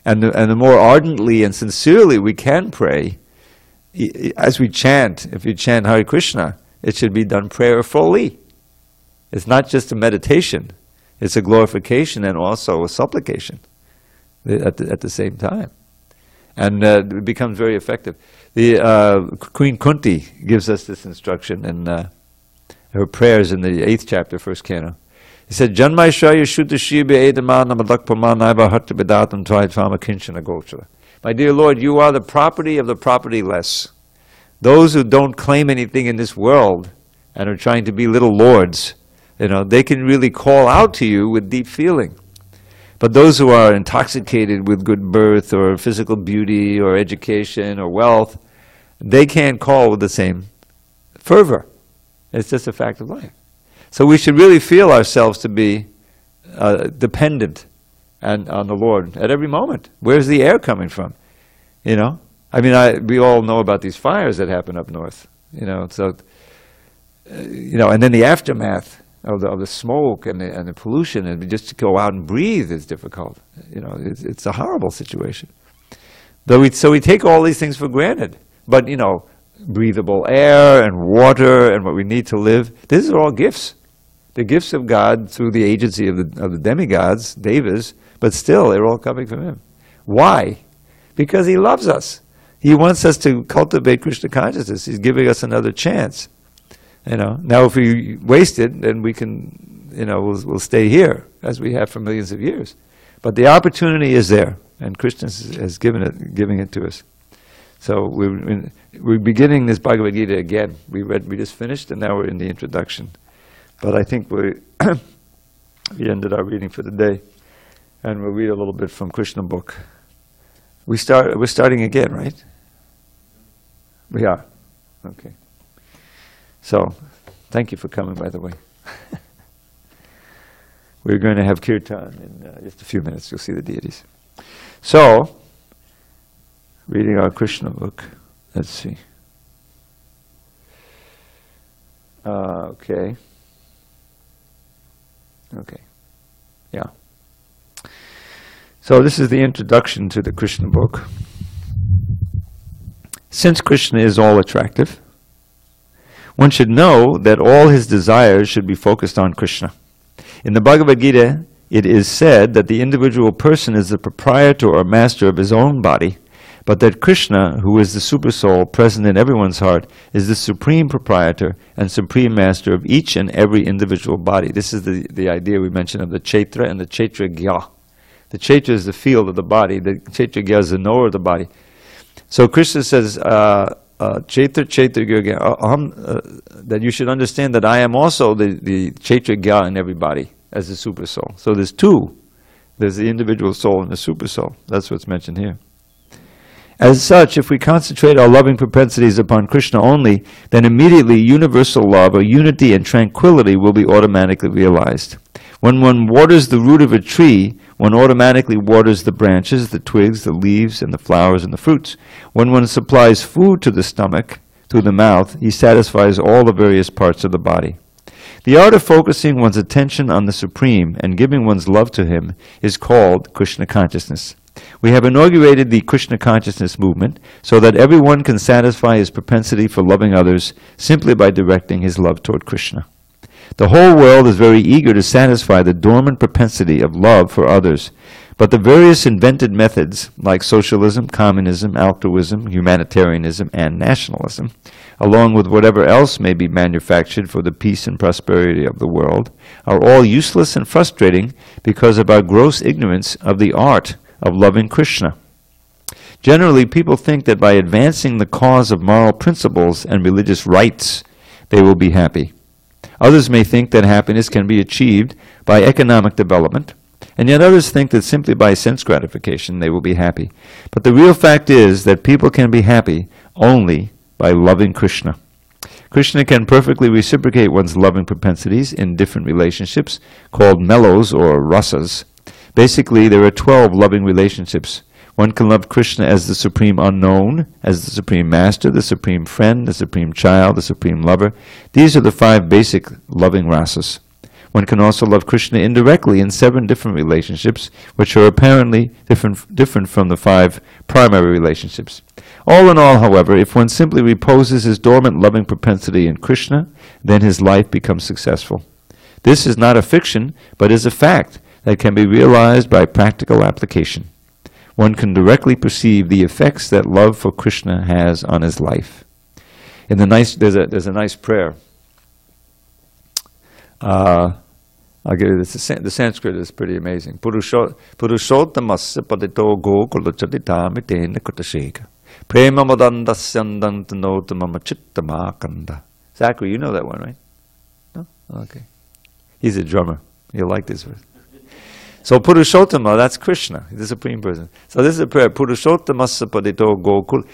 And the more ardently and sincerely we can pray, as we chant, if you chant Hare Krishna, it should be done prayerfully. It's not just a meditation, it's a glorification and also a supplication at the same time. And it becomes very effective. Queen Kunti gives us this instruction in her prayers in the 8th chapter, 1st canto. He said, Janmai Shaya Shuddha Shiba Edamana Madakpama Naiva Hatta Vedatam Tvaidvama Kinchana Gochara. My dear Lord, you are the property of the propertyless. Those who don't claim anything in this world and are trying to be little lords, you know, they can really call out to you with deep feeling. But those who are intoxicated with good birth or physical beauty or education or wealth, they can't call with the same fervor. It's just a fact of life. So we should really feel ourselves to be dependent on the Lord at every moment. Where's the air coming from? You know? I mean, we all know about these fires that happen up north. You know, so, you know, and then the aftermath of the smoke and the pollution, and just to go out and breathe is difficult. You know, it's a horrible situation. So we take all these things for granted. But, you know, breathable air and water and what we need to live, these are all gifts. The gifts of God through the agency of the demigods, devas, but still they're all coming from Him. Why? Because He loves us. He wants us to cultivate Krishna consciousness. He's giving us another chance. You know, now if we waste it, then we can, you know, we'll stay here as we have for millions of years. But the opportunity is there, and Krishna has giving it to us. So we're beginning this Bhagavad Gita again. We just finished, and now we're in the introduction. But I think we ended our reading for the day, and we'll read a little bit from Krishna book. We're starting again, right? We are. Okay. So, thank you for coming, by the way. We're going to have kirtan in just a few minutes. You'll see the deities. So, reading our Krishna book. Let's see. Okay. Okay. Yeah. So this is the introduction to the Krishna book. Since Krishna is all attractive, one should know that all his desires should be focused on Krishna. In the Bhagavad Gita, it is said that the individual person is the proprietor or master of his own body, but that Krishna, who is the Supersoul present in everyone's heart, is the supreme proprietor and supreme master of each and every individual body. This is the idea we mentioned of the Chaitra and the Chaitragya. The Chaitra is the field of the body, the Chaitragya is the knower of the body. So Krishna says, Chaitra that you should understand that I am also the Chaitragya in everybody as the Supersoul. So there's two. There's the individual soul and the Supersoul. That's what's mentioned here. As such, if we concentrate our loving propensities upon Krishna only, then immediately universal love or unity and tranquility will be automatically realized. When one waters the root of a tree, one automatically waters the branches, the twigs, the leaves, and the flowers and the fruits. When one supplies food to the stomach, through the mouth, he satisfies all the various parts of the body. The art of focusing one's attention on the Supreme and giving one's love to Him is called Krishna consciousness. We have inaugurated the Krishna consciousness movement so that everyone can satisfy his propensity for loving others simply by directing his love toward Krishna. The whole world is very eager to satisfy the dormant propensity of love for others, but the various invented methods, like socialism, communism, altruism, humanitarianism, and nationalism, along with whatever else may be manufactured for the peace and prosperity of the world, are all useless and frustrating because of our gross ignorance of the art of loving Krishna. Generally, people think that by advancing the cause of moral principles and religious rites, they will be happy. Others may think that happiness can be achieved by economic development, and yet others think that simply by sense gratification they will be happy. But the real fact is that people can be happy only by loving Krishna. Krishna can perfectly reciprocate one's loving propensities in different relationships, called mellows or rasas. Basically, there are 12 loving relationships. One can love Krishna as the Supreme Unknown, as the Supreme Master, the Supreme Friend, the Supreme Child, the Supreme Lover. These are the 5 basic loving rasas. One can also love Krishna indirectly in 7 different relationships, which are apparently different from the 5 primary relationships. All in all, however, if one simply reposes his dormant loving propensity in Krishna, then his life becomes successful. This is not a fiction, but is a fact that can be realized by practical application. One can directly perceive the effects that love for Krishna has on his life. There's a nice prayer. I'll give you this. The Sanskrit is pretty amazing. Purushottamasya padito gokulachaditamitena kutasheka. Prema madandasyandantanotama chittamakanda. Zachary, you know that one, right? No? Okay. He's a drummer. You'll like this verse. So Purushottama, that's Krishna, the Supreme Person. So this is a prayer. Purushottamasya padito gokul.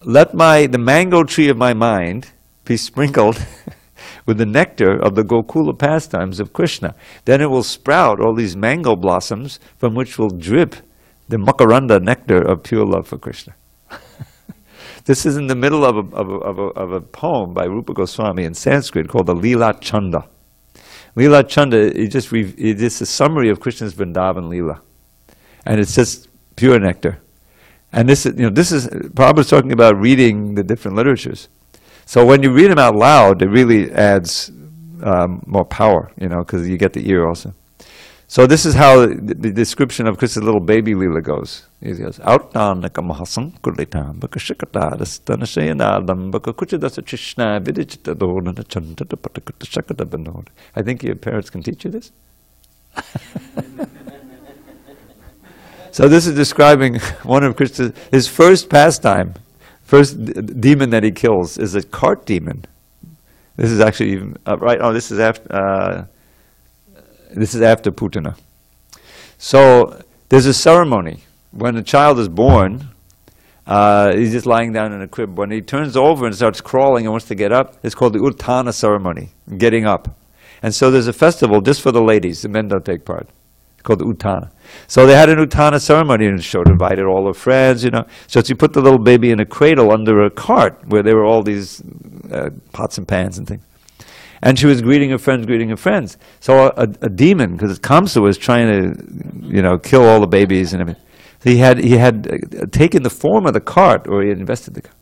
Let the mango tree of my mind be sprinkled with the nectar of the Gokula pastimes of Krishna. Then it will sprout all these mango blossoms from which will drip the makaranda nectar of pure love for Krishna. This is in the middle of a poem by Rupa Goswami in Sanskrit called the Leela Chanda. Leela Chanda is just a summary of Krishna's Vrindavan Leela. And it's just pure nectar. And this is Prabhupada's talking about reading the different literatures. So when you read them out loud, it really adds more power, because you get the ear also. So this is how the description of Krishna's little baby Leela goes. He goes, Outtanaka mahasankulitam bakashikata dastanashayanadam bakakuchadasa chishna vidichitadodana chantata patakata shakata banod. I think your parents can teach you this. So this is describing one of Krishna's, his first pastime. First demon that he kills is a cart demon. This is actually right. Oh, this is after Putana. So there's a ceremony when a child is born. He's just lying down in a crib. When he turns over and starts crawling and wants to get up, it's called the Uttana ceremony, getting up. And so there's a festival just for the ladies. The men don't take part. It's called the Uttana. So they had an Uttana ceremony and Shota invited all her friends, So she put the little baby in a cradle under a cart where there were all these pots and pans and things. And she was greeting her friends. So a demon, because Kamsa was trying to, kill all the babies and everything. So he had taken the form of the cart, or he had invested the cart,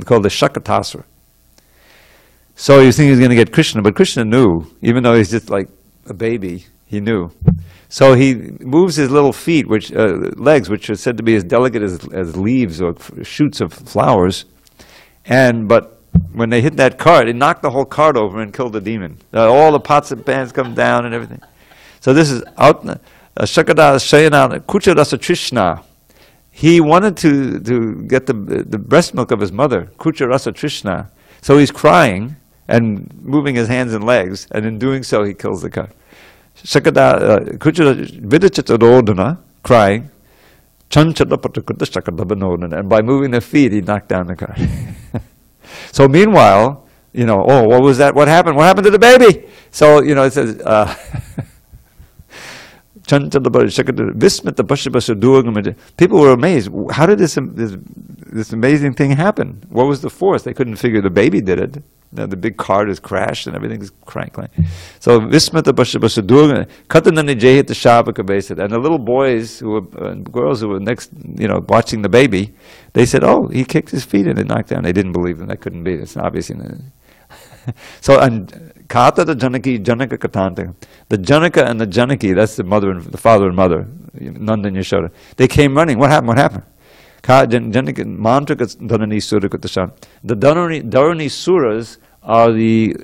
called the Shakatasura. So he was thinking he was going to get Krishna, but Krishna knew, even though he's just like a baby, he knew. So he moves his little feet, legs, which are said to be as delicate as leaves or shoots of flowers. But when they hit that cart, it knocked the whole cart over and killed the demon. All the pots and pans come down and everything. So this is out. Shakada Shayana Kuchadasa Trishna. He wanted to get the breast milk of his mother, Kucharasa Trishna. So he's crying and moving his hands and legs, and in doing so, he kills the cart. Shakada Vidachitadodana, crying, and by moving the feet, he knocked down the cart. So meanwhile, what was that? What happened? What happened to the baby? So, it says, people were amazed. How did this amazing thing happen? What was the force? They couldn't figure the baby did it. The big cart is crashed and everything is crank. So Vismata Bashabasa Durga Katanani Jehit the Shabaka Basit. And the little boys and girls who were next, watching the baby, they said, oh, he kicked his feet and it knocked down. They didn't believe him. That couldn't be. It's obviously. So, and Kata the Janaki, Janaka Katanta. The Janaka and the Janaki, that's the father and mother, Nanda and Yashoda. They came running. What happened? The Dharani Suras are the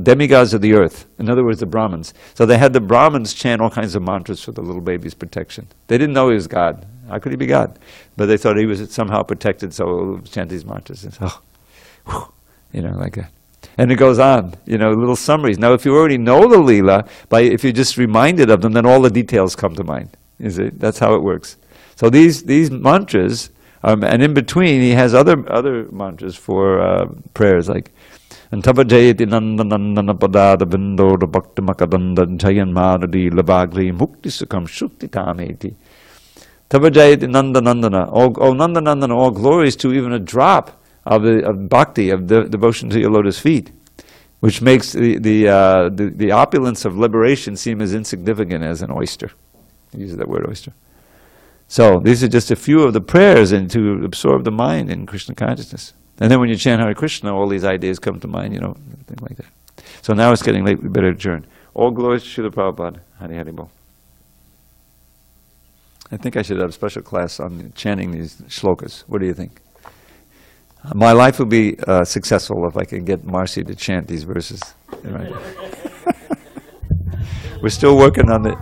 demigods of the earth. In other words, the Brahmins. So they had the Brahmins chant all kinds of mantras for the little baby's protection. They didn't know he was God. How could he be God? But they thought he was somehow protected, so we'll chant these mantras. And so, like that. And it goes on, little summaries. Now, if you already know the Leela, if you're just reminded of them, then all the details come to mind. You see? That's how it works. So these mantras, and in between, he has other mantras for prayers, like Antavajayati Nandanandana Padada Bindo Bhakti Makadanda Jayan Madadi Labagri Mukti Sukham Shukti Tameti. Tavajayati Nandanandana. Oh Nandanandana, all glories to even a drop of bhakti, of devotion to your lotus feet, which makes the opulence of liberation seem as insignificant as an oyster. He uses that word, oyster. So these are just a few of the prayers and to absorb the mind in Krishna consciousness. And then when you chant Hare Krishna, all these ideas come to mind, things like that. So now it's getting late, we better adjourn. All glories to Srila Prabhupada. Hari Hari Bol. I think I should have a special class on chanting these shlokas. What do you think? My life would be successful if I could get Marcy to chant these verses. Right? We're still working on it.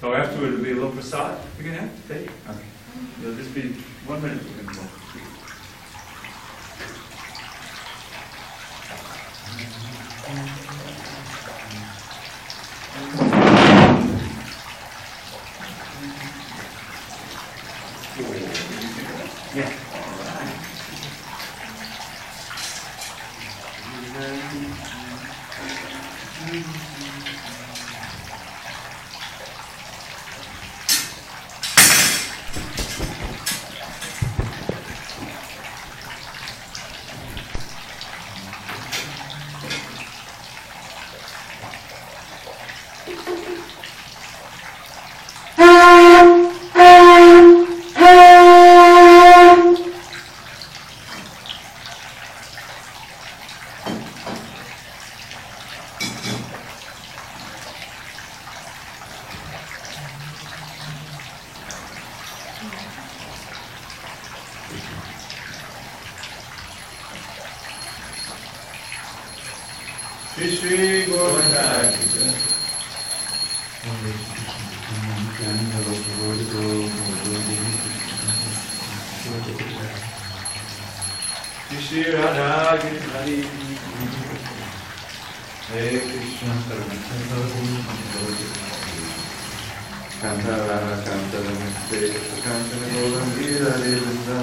So afterward it'll be a little prasad. We can have to take. Okay. It'll just be 1 minute. We're going to go. Yeah. Shri Guru Shri Radha Giri Hare Krishna Kanta Kanta Namaste Kanta Golam Gira Devinda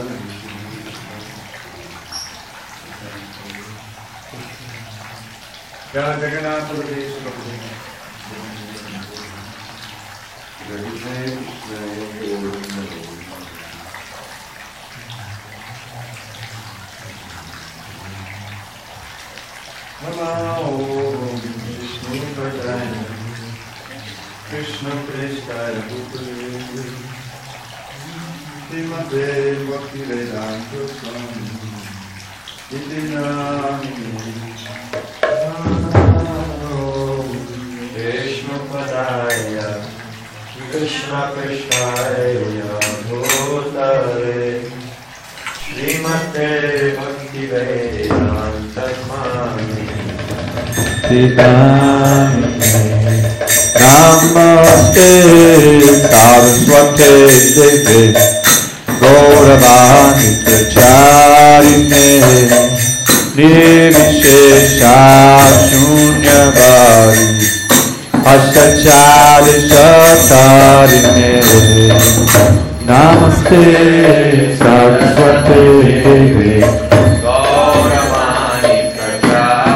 Ya Jagannath Pradesh Krishna Prestaya Bhutale Srimate Bhakti Vedanta Swami Iti Namini Krishna Padaya Krishna Prestaya Bhutale Srimate Bhakti Vedanta Swami Namaste Saraswate Deve Gauravani Pracharine Nirvishesha Shunyabari Asachari Satarine Namaste Saraswate Deve Gauravani Pracharine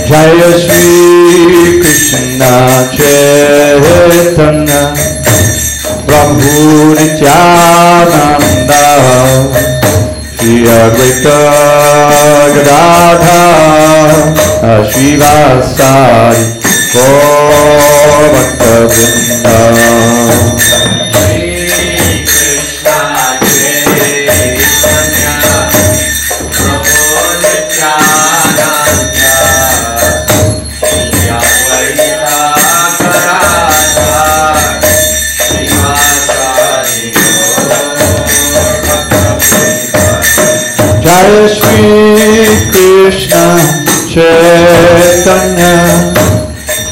Jaya Shri Krishna Chaitanya Prabhu Nityananda Shri Advaita Gadadhar Shivasari Gaur Bhaktavrinda Jai Shri Krishna Chaitanya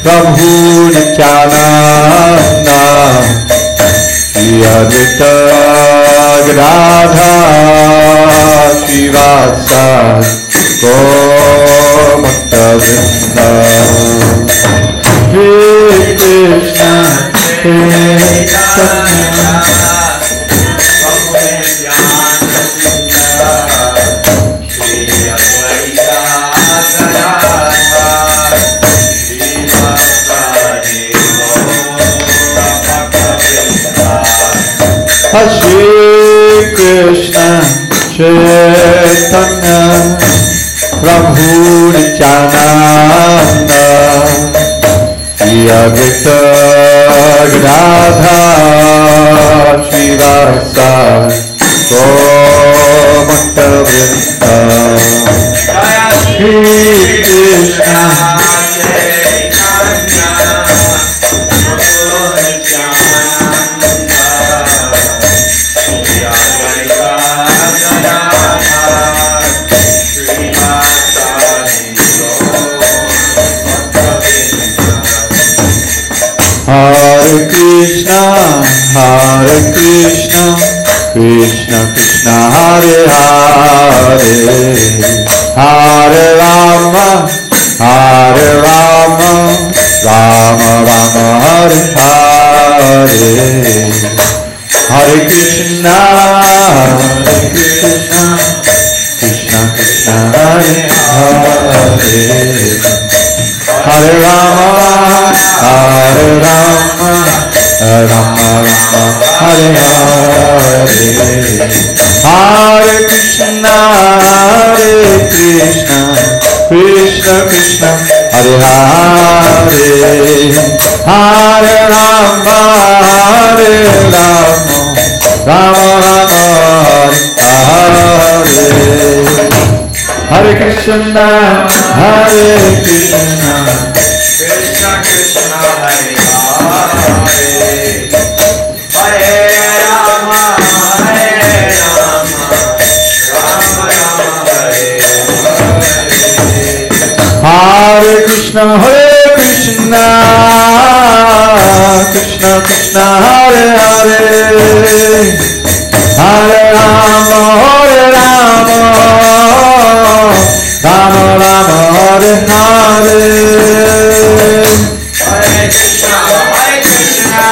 Prabhu Nityananda Shri Advaita Gadadhar Shivasari Gaur Bhaktavrinda Shri Krishna Chaitanya Shri Krishna Chaitanya Prabhu Nityananda Shri Advaita Gadadhar Shivasari Gaur Bhaktavrinda Shri Krishna Hare Krishna, Krishna Krishna, Hare Hare, Hare Rama, Rama Rama, Hare Hare, Hare Krishna, Krishna Krishna, Hare Hare, Hare Rama, Rama Hare Hare, Hare Krishna, Krishna Krishna, Hare Hare, Hare Rama, Rama Hare Hare, Hare Krishna, Krishna Krishna, Hare Hare, Hare Rama, Rama Krishna Krishna Krishna Hare Hare Hare Rama Rama Rama Hare Hare Hare Krishna Krishna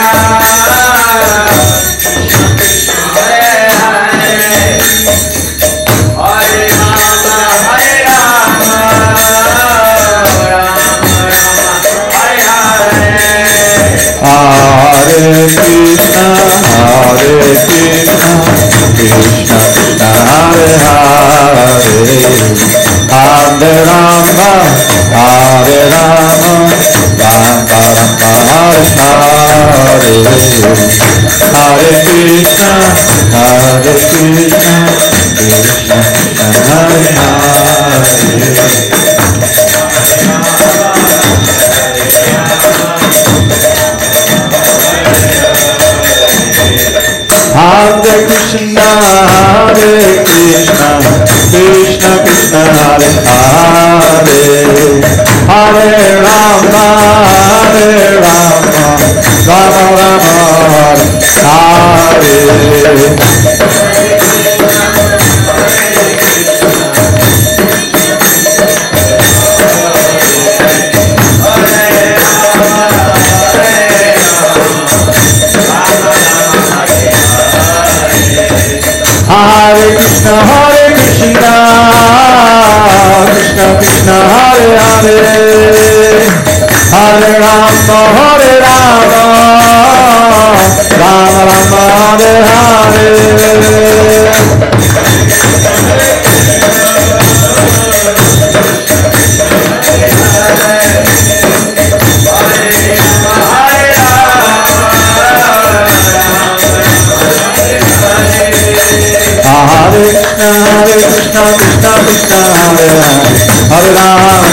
Krishna Hare Hare Hare Rama Hare Krishna Krishna Krishna Hare Hare Hare Rama Hare Rama Rama Rama Hare Hare Hare Krishna Krishna Krishna Hare Hare Krishna Krishna Krishna Hare Hare Hare Rama Rama Rama Hare Hare Krishna Krishna Krishna Hare Hare Hare Rama Rama Rama Hare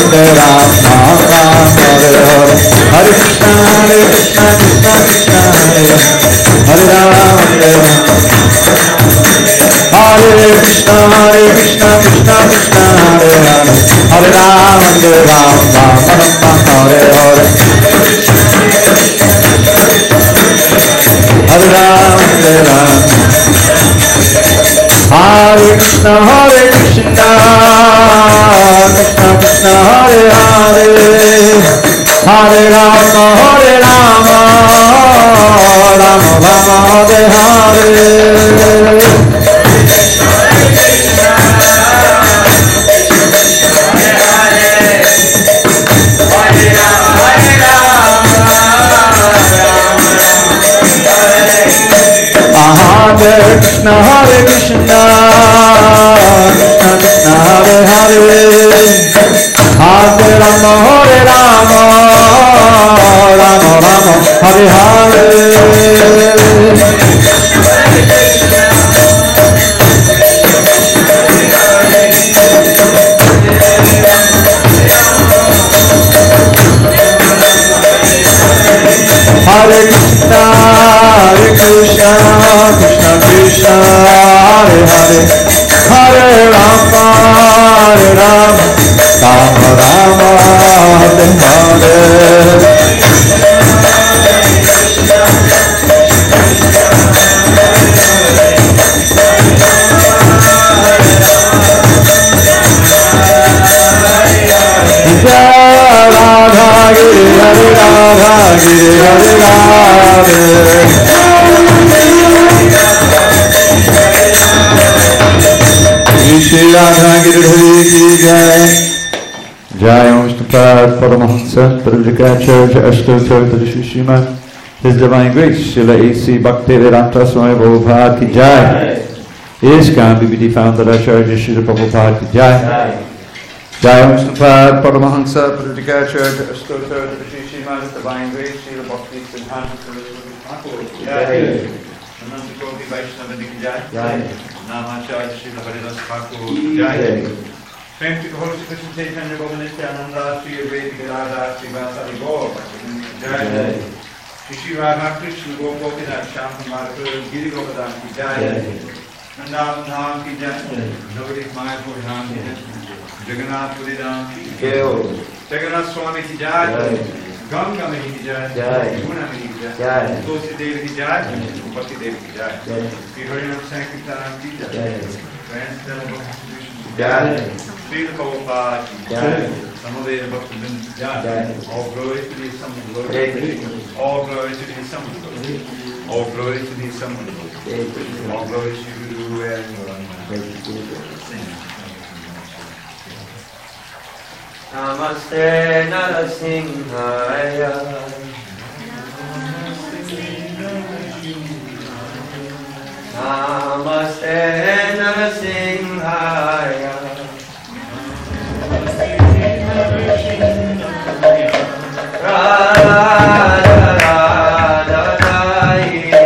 Hare Hare Krishna Krishna Krishna Hare Hare Hare Rama Hare Hare Hare Krishna Krishna Krishna Hare Hare Rama Hare Krishna Krishna Krishna Hare Hare Rama Hare Hare Rama Hare Krishna Krishna Krishna Hare Hare Hare Rama Rama Rama Hare Hare Hare Krishna Krishna Krishna Hare Hare Hare Rama Rama Rama Hare Hare Hare Krishna Krishna Krishna Hare Hare Hare Rama Rama Rama Hare Hare Radha Giri Hare Radha Giri Hare Radha Shri Radha Giridhari ki jai. Jai Om Prabhupada Paramahansa Prabhupada Ashtottara Shri Srimad His Divine Grace Srila A.C. Bhaktivedanta Swami Prabhupada ki jai. ISKCON BBD Founder Acharya Srila Prabhupada ki jai. Jai Om Prabhupada Paramahansa Prabhupada Ashtottara Shri Srimad His Divine Grace Srila Bhaktivedanta Swami Prabhupada ki jai. Ananta Koti Vaishnava ki jai. Namacharya Srila Haridas Thakur Jai. Thank you, Holy Krishna Chaitanya Bhavanityananda Sri Vedic Radha Sri Vasari Gaur Jai. Shri Radha Krishna Gopinath Shyam Kumar Giri Govardhan Ki Jai. Vrindavan Dham ki jai, Navadip Mayapur Dham ki jai, Jagannath Puri Dham ki jai, Jagannath Swami ki jai, Ganga Mahi ki jai, Yamuna Mahi ki jai, Tulsi Devi ki jai, Pati Devi ki jai, Sri Harinam Sankirtan ki jai, Transcendental Constitution ki jai, Srila Prabhupada ki jai, Samaveda Bhaktivinoda ki jai, all glory to the Assembled Lord, all glory to the Assembled Lord, all glory to the Assembled Lord, all glory to you and Namaste Narasimhaya. Namaste Narasimhaya. Radha Radha Daine.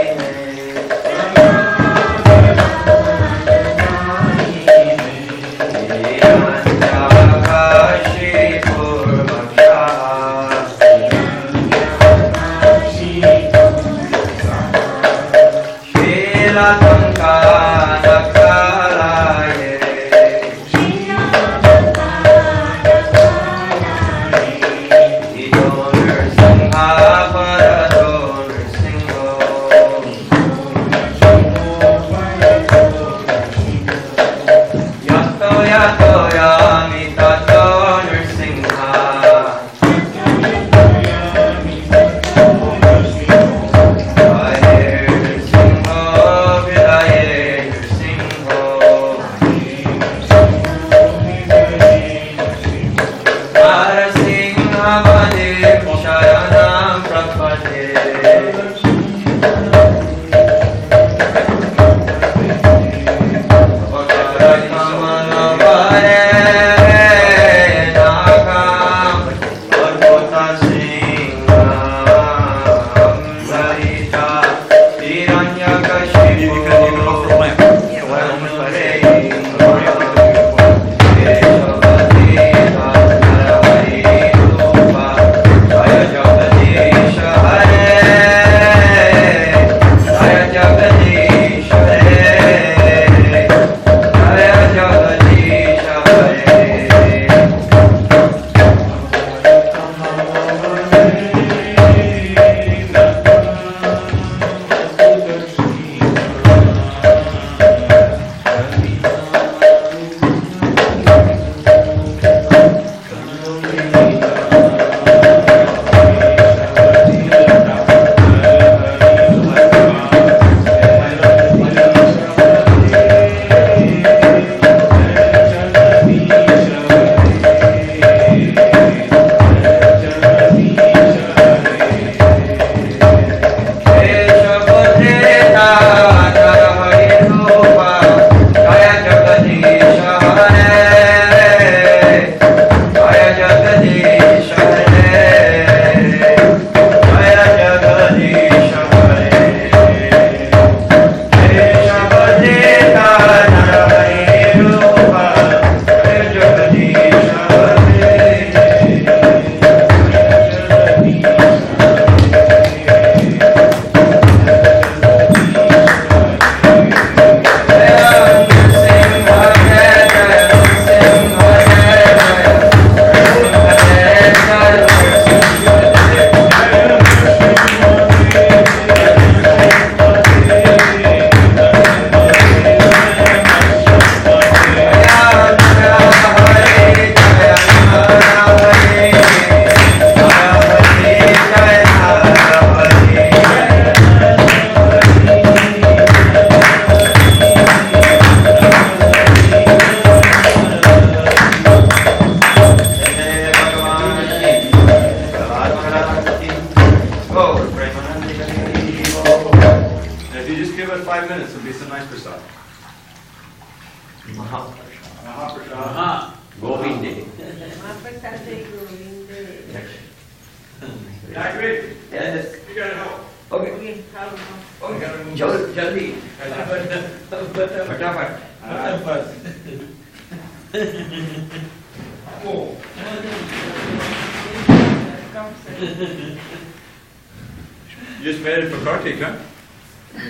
You just made it for Kartik, huh?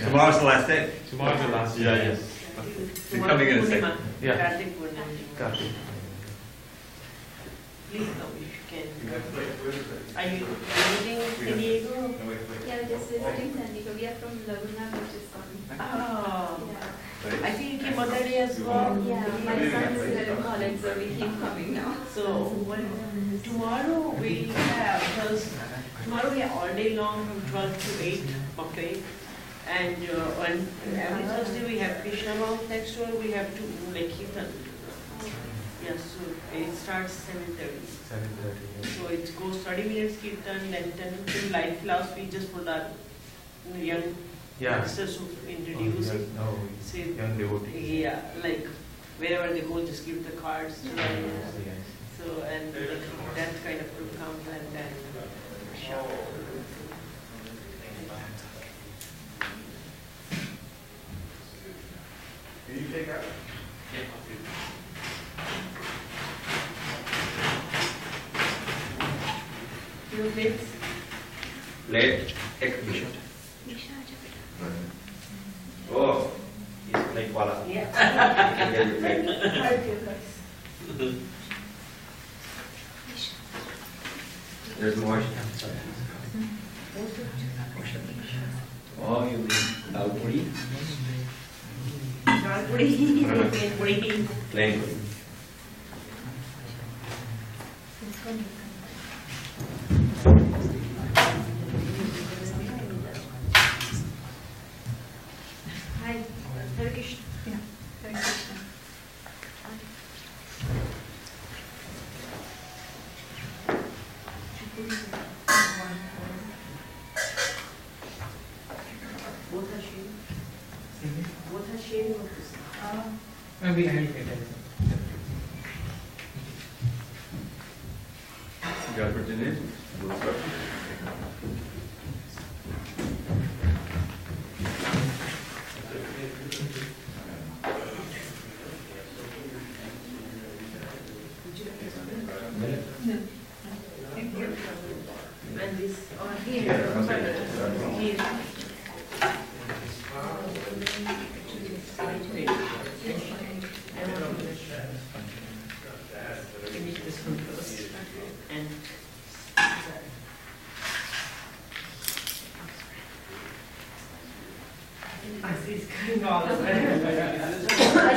Tomorrow's the last day. Tomorrow's the last day. Yeah, yes. You're coming in a second. Purnima. Yeah. Kartik Purnima. Kartik. Please come if you can. Are you visiting SanDiego? Yeah, we're just visiting SanDiego. We are from Laguna Beach, ISKCON. Oh. Right. I think you came out that day as well. Yeah, my son is in college, so we keep coming now. So tomorrow we have all day long from 12 to 8 buffet, and on every Thursday we have Krishna Mount. Next door we have two Kirtan. Yes, so it starts 7:30. 7:30. So it goes 30 minutes Kirtan, then 10 minutes live class. We just for that young youngsters who introduce. Say, Young devotees. yeah, like wherever they go, just give the cards to them. Yes. So, and that kind of program, and then shop. Can you take out? Few plates. Plate, exhibition. Oh, it's like wala. Yeah. There's more. Oh, you mean dal puri? Dal puri, plain puri. Plain puri. Hi, Hare Krishna. Yeah, Hare Krishna. Both are sharing. Both are sharing. Maybe I will get it. You got Virginia? And this on here. Here. Finish this one first. And I see it's coming all over. I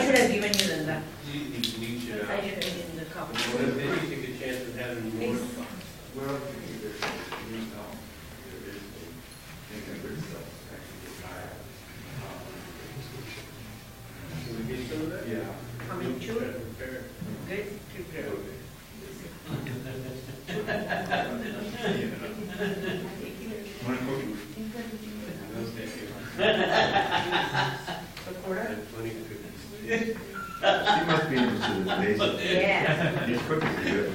should have given you that. I should have given the cup. Please. Coming true. Good. Pakora? She must be interested in basic. Yeah. These cookies are good.